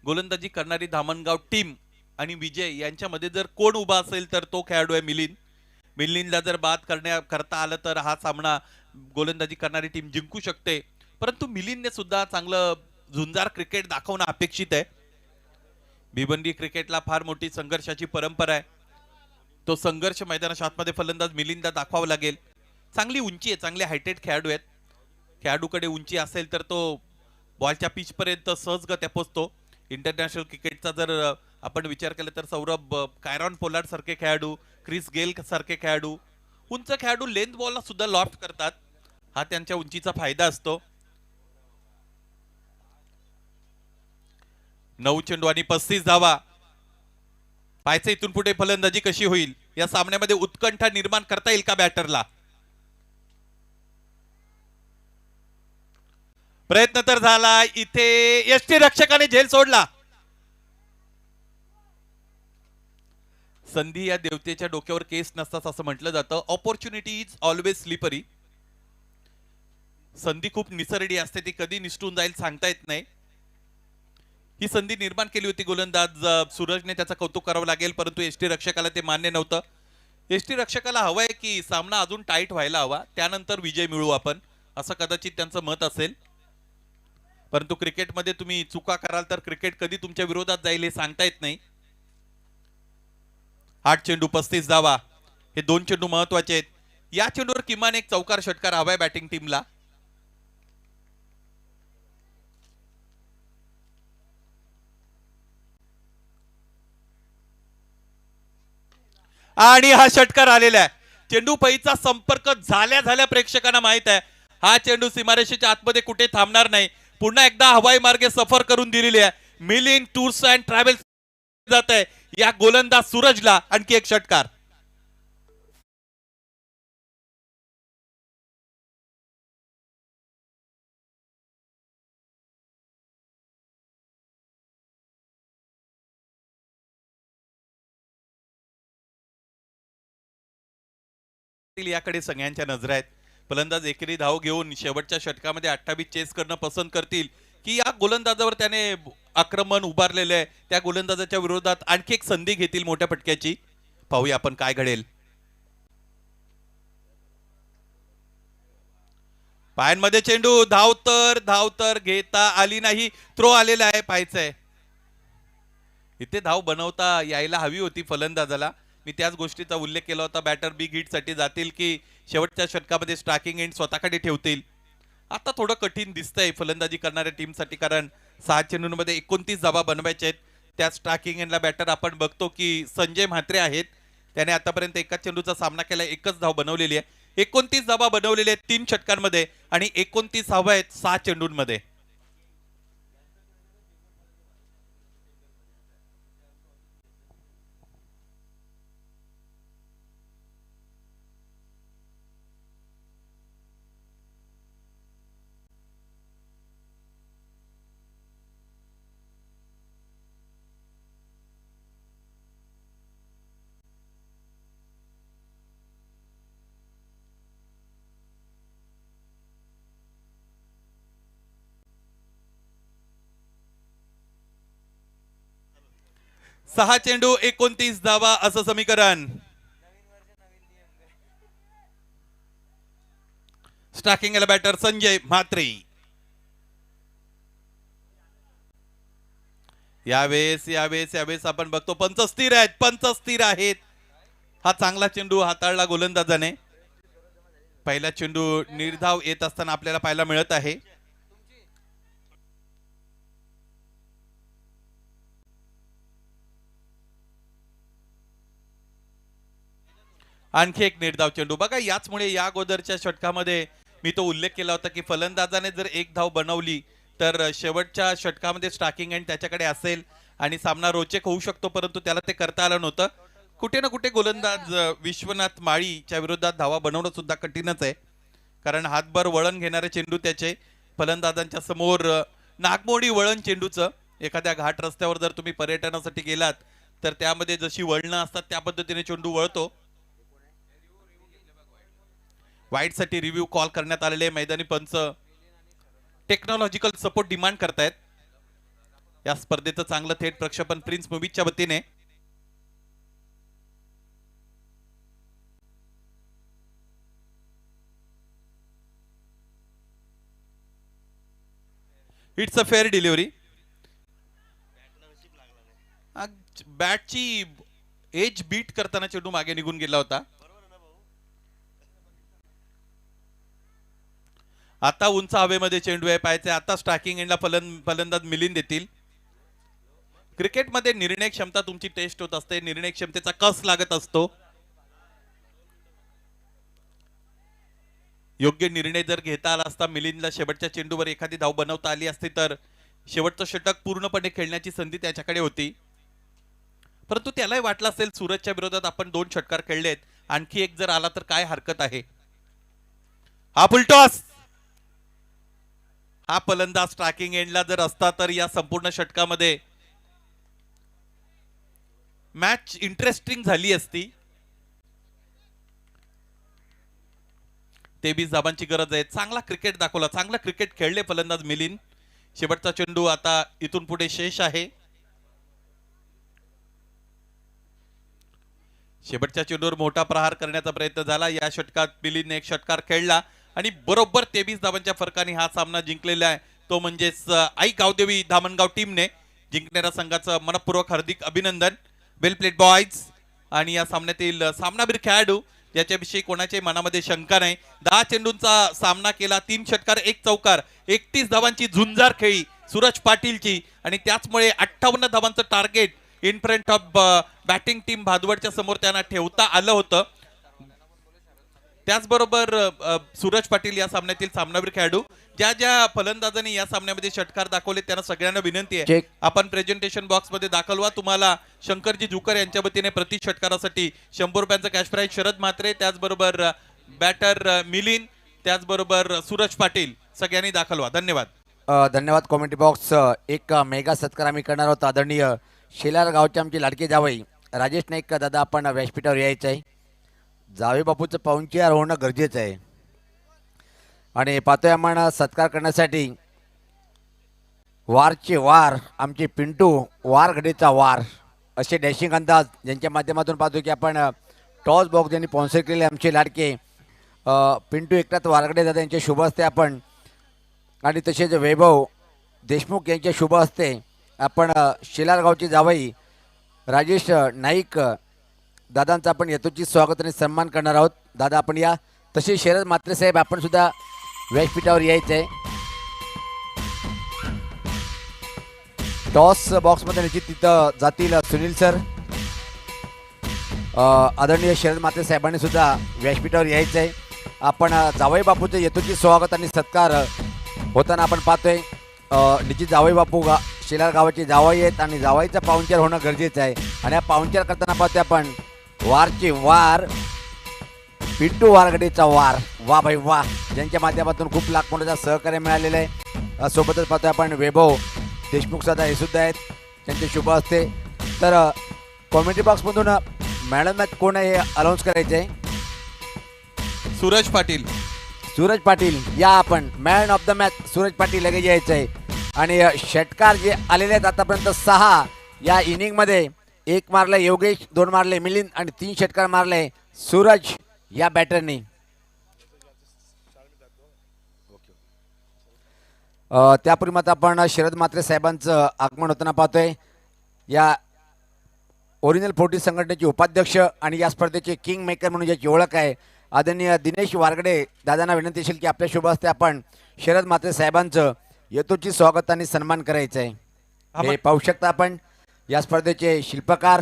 गोलंदाजी करणारी धामणगाव टीम आणि विजय यांच्यामध्ये जर कोण उभा असेल तर तो खेळाडू आहे मिलिंद. मिलिंदला जर बाद करता आलं तर हा सामना गोलंदाजी करणारी टीम जिंकू शकते. परंतु मिलिंदने सुद्धा चांगलं झुंजार क्रिकेट दाखवणं अपेक्षित आहे. भिवंडी क्रिकेटला फार मोठी संघर्षाची परंपरा आहे. तो संघर्ष मैदानाच्या आतमध्ये फलंदाज मिलिंदला दाखवावा लागेल. चांगली उंची आहे. चांगले हायटेड खेळाडू आहेत. खेळाडूकडे उंची असेल तर तो बॉलच्या पिच पर्यंत सहजगत्या पोहोचतो. इंटरनॅशनल क्रिकेटचा जर आपण विचार केला तर सौरभ कायरॉन पोलार्ड सारखे खेळाडू, क्रिस गेल सारखे खेळाडू, उंच खेळाडू लेंथ बॉलला सुद्धा लॉफ्ट करतात. हा त्यांच्या उंचीचा फायदा असतो. 9 चेंडू आणि 35 धावा. पाहायचं इथून पुढे फलंदाजी कशी होईल. या सामन्यामध्ये उत्कंठा निर्माण करता येईल का बॅटरला. प्रयत्न तर झाला. इथे यष्टी रक्षकाने झेल सोडला. संधी या देवतेच्या डोक्यावर केस नसतात असं म्हटलं जातं. Opportunity is always slippery. संधी खूप निसरडी असते. ती कधी निसटून जाईल सांगता येत नाही. ही संधी निर्माण केली होती गोलंदाज सूरजने. त्याचं कौतुक करावं लागेल. परंतु यष्टी रक्षकाला ते मान्य नव्हतं. यष्टी रक्षकाला हवंय की सामना अजून टाईट व्हायला हवा त्यानंतर विजय मिळवू आपण असं कदाचित त्यांचं मत असेल. परंतु क्रिकेटमध्ये तुम्ही चुका कराल तर क्रिकेट कधी तुमच्या विरोधात जाईल हे सांगता येत नाही. 8 चेंडू 35 धावा. हे 2 चेंडू महत्वाचे आहेत. या चेंडूवर किमान एक चौकार षटकार हवाय बॅटिंग टीमला. आणि हा षटकार आलेला आहे. चेंडू पैचा संपर्क झाल्या प्रेक्षकांना माहित आहे हा चेंडू सीमारेषेच्या आतमध्ये कुठे थांबणार नाही. पुन्हा एकदा हवाई मार्गे सफर करून दिलेली आहे. मिलिंद टूर्स अँड ट्रॅव्हल्स जात आहे. या गोलंदाज सूरजला आणखी एक षटकार. याकडे सगळ्यांच्या नजरा आहेत. फलंदाज एकेरी धाव घेऊन शेवटच्या षटकामध्ये 28 चेस करणं पसंत करतील की या गोलंदाजावर त्याने आक्रमण उभारलेले आहे त्या गोलंदाजाच्या विरोधात आणखी एक संधी घेतील मोठ्या फटक्याची. पाहूया आपण काय घडेल. पायांमध्ये चेंडू, धावतर घेता आली नाही, थ्रो आलेला आहे, पाहायचंय. इथे धाव बनवता यायला हवी होती फलंदाजाला. मी त्याच गोष्टीचा उल्लेख केला होता. बॅटर बिग हिट साठी जातील की शेवटच्या षटकामध्ये स्ट्रायकिंग एंड स्वतःकडे ठेवतील. आता थोडं कठीण दिसतंय फलंदाजी करणाऱ्या टीमसाठी, कारण 6 चेंडूंमध्ये 29 धावा बनवायच्या आहेत. त्या स्ट्रायकिंग एंडला बॅटर आपण बघतो की संजय म्हात्रे आहेत. त्याने आतापर्यंत एकाच चेंडूचा सामना केला, एकच धाव बनवलेली आहे. 29 धावा बनवलेल्या आहेत 3 षटकांमध्ये आणि 29 धावा आहेत 6 चेंडूंमध्ये. सहा चेंडू 29 धावा असं समीकरण. Striking batter Sanjay Mhatre. यावेळेस आपण बघतो पंच स्थिर आहेत. हा चांगला चेंडू हाताळला गोलंदाजाने. पहिला चेंडू निर्धाव येत असताना आपल्याला पाहायला मिळत आहे. आणखी एक निर्धाव चेंडू. बघा, याचमुळे या अगोदरच्या षटकामध्ये मी तो उल्लेख केला होता की फलंदाजाने जर एक धाव बनवली तर शेवटच्या षटकामध्ये स्ट्रायकिंग एंड त्याच्याकडे असेल आणि सामना रोचक होऊ शकतो, परंतु त्याला ते करता आलं नव्हतं. कुठे ना कुठे गोलंदाज विश्वनाथ माळीच्या विरोधात धावा बनवणं सुद्धा कठीणच आहे, कारण हातभर वळण घेणारे चेंडू त्याचे फलंदाजांच्या समोर नागमोडी वळण चेंडूचं. एखाद्या घाट रस्त्यावर जर तुम्ही पर्यटनासाठी गेलात तर त्यामध्ये जशी वळणं असतात त्या पद्धतीने चेंडू वळतो. वाईड साठी रिव्ह्यू कॉल करण्यात आलेले. मैदानी पंच टेक्नॉलॉजिकल सपोर्ट डिमांड करतायत. या स्पर्धेचं चांगलं थेट प्रक्षेपण प्रिन्स मूवीजच्या वतीने. It's a fair delivery. बॅटची एज बीट करताना चेंडू मागे निघून गेला होता. आता उंच हवेमध्ये चेंडू आहे, पाहायचे. आता स्ट्रायकिंग एंडला फलंदाज मिलिंद देतील. क्रिकेटमध्ये निर्णय क्षमता तुमची टेस्ट होत असते, निर्णय क्षमतेचा कस लागत असतो. योग्य निर्णय जर घेता आला असता, मिलिंदला शेवटच्या चेंडूवर एखादी धाव बनवता आली असती तर शेवटचं षटक पूर्णपणे खेळण्याची संधी त्याच्याकडे होती. परंतु त्यालाही वाटलं असेल सूरजच्या विरोधात आपण 2 षटकार खेळलेत, आणखी एक जर आला तर काय हरकत आहे. हा फुलटॉस. हा फलंदाज स्ट्रायकिंग एंडला जर असता तर या संपूर्ण षटकामध्ये मॅच इंटरेस्टिंग झाली असती. 23 धाबांची गरज आहे. चांगला क्रिकेट दाखवला, चांगला क्रिकेट खेळले फलंदाज मिलिंद. शेवटचा चेंडू आता इथून पुढे शेष आहे. शेवटच्या चेंडूवर मोठा प्रहार करण्याचा प्रयत्न झाला. या षटकात मिलिंदने एक षटकार खेळला आणि बरोबर 23 धावांच्या फरकाने हा सामना जिंकलेला आहे. तो म्हणजेच आई गावदेवी धामणगाव टीमने. जिंकणाऱ्या संघाचं मनपूर्वक हार्दिक अभिनंदन. वेल प्लेड बॉयज. आणि या सामन्यातील सामनावीर खेळाडू याच्याविषयी कोणाच्याही मनामध्ये शंका नाही. 10 चेंडूंचा सामना केला, 3 षटकार 1 चौकार, 31 धावांची झुंजार खेळी सूरज पाटीलची आणि त्याचमुळे 58 धावांचं target in front of batting team भादवडच्या समोर त्यांना ठेवता आलं होतं. त्याचबरोबर सूरज पाटील या सामन्यातील सामनावीर खेळाडू. ज्या फलंदाजांनी या सामन्यामध्ये षटकार दाखवले त्यांना सगळ्यांना विनंती आहे आपण प्रेझेंटेशन बॉक्स मध्ये दाखल व्हा. तुम्हाला शंकरजी जुकर यांच्या वतीने प्रति षटकारासाठी 100 रुपयांचं कॅश प्राइज. शरद म्हात्रे, त्याचबरोबर बॅटर मिलिंद, त्याचबरोबर सूरज पाटील, सगळ्यांनी दाखल व्हा. धन्यवाद. धन्यवाद कॉमेंट्री बॉक्स. एक मेगा सत्कार आम्ही करणार आहोत. आदरणीय शेलार गावचे आमचे लाडके जावई राजेश नाईक दादा आपण व्यासपीठावर यायचं आहे. जावे बापूचं पाहुणचार होणं गरजेचं आहे आणि पाहतोय आम्हाला सत्कार करण्यासाठी वारचे वार आमचे पिंटू वारगडेचा वार असे डॅशिंग अंदाज ज्यांच्या माध्यमातून पाहतो की आपण टॉस बॉक्स ज्यांनी स्पॉन्सर केले आमचे लाडके पिंटू एकनाथ वारगडे दादा यांच्या शुभ हस्ते आपण आणि तसेच वैभव देशमुख यांच्या शुभ हस्ते आपण शेलार गावची जावई राजेश नाईक दादांचा आपण यथोचित स्वागत आणि सन्मान करणार आहोत. दादा आपण या. तसे शरद म्हात्रे साहेब आपण सुद्धा व्यासपीठावर यायचं आहे. टॉस बॉक्समध्ये निश्चित तिथं जातील सुनील सर. आदरणीय शरद म्हात्रे साहेबांनी सुद्धा व्यासपीठावर यायचं आहे. आपण जावई बापूचं यथोचित स्वागत आणि सत्कार होताना आपण पाहतोय. निश्चित जावई बापू शेलार गावाचे जावई आहेत आणि जावईचा पाहुणचार होणं गरजेचं आहे. आणि या पाहुणचार करताना पाहतोय आपण वारचे वार पिंटू वारगडेचा वार. वा भाई वा, ज्यांच्या माध्यमातून खूप लाख मोठ्याचा सहकार्य मिळालेलं आहे. सोबतच पाहतोय आपण वैभव देशमुख सुद्धा हे सुद्धा आहेत त्यांचे शुभ असते. तर कॉमेंट्री बॉक्समधून मॅडम मॅच कोण आहे हे अनाऊन्स करायचे आहे. सूरज पाटील. सूरज पाटील या आपण. Man of the match Suraj Patil लगेच यायचं आहे. आणि षटकार जे आलेले आहेत आतापर्यंत 6 या इनिंगमध्ये. 1 मारले योगेश, 2 मारले मिलिंद आणि 3 षटकार मारले सूरज या बॅटरनी. त्यापूर्वी मात्र आपण शरद म्हात्रे साहेबांचं आगमन होताना पाहतोय. या ओरिजिनल 40 संघटनेचे उपाध्यक्ष आणि या स्पर्धेचे किंग मेकर म्हणून ज्याची ओळख आहे आदरणीय दिनेश वारगडे दादांना विनंती असेल की आपल्या शुभ हस्ते आपण शरद म्हात्रे साहेबांचं यथोचित स्वागत आणि सन्मान करायचं आहे. हे पाहू शकता आपण या स्पर्धेचे शिल्पकार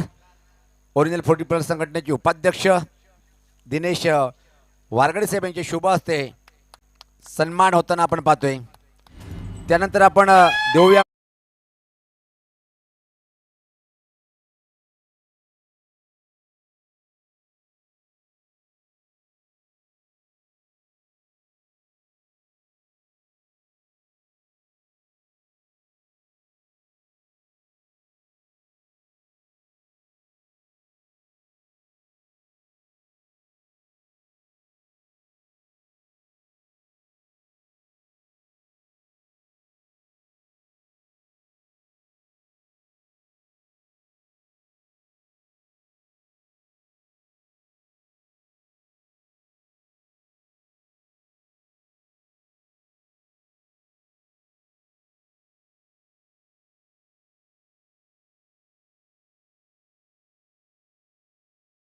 ओरिजिनल 40+ संघटनेचे उपाध्यक्ष दिनेश वारगडे साहेब यांचे शुभ हस्ते सन्मान होताना आपण पाहतोय. त्यानंतर आपण देऊया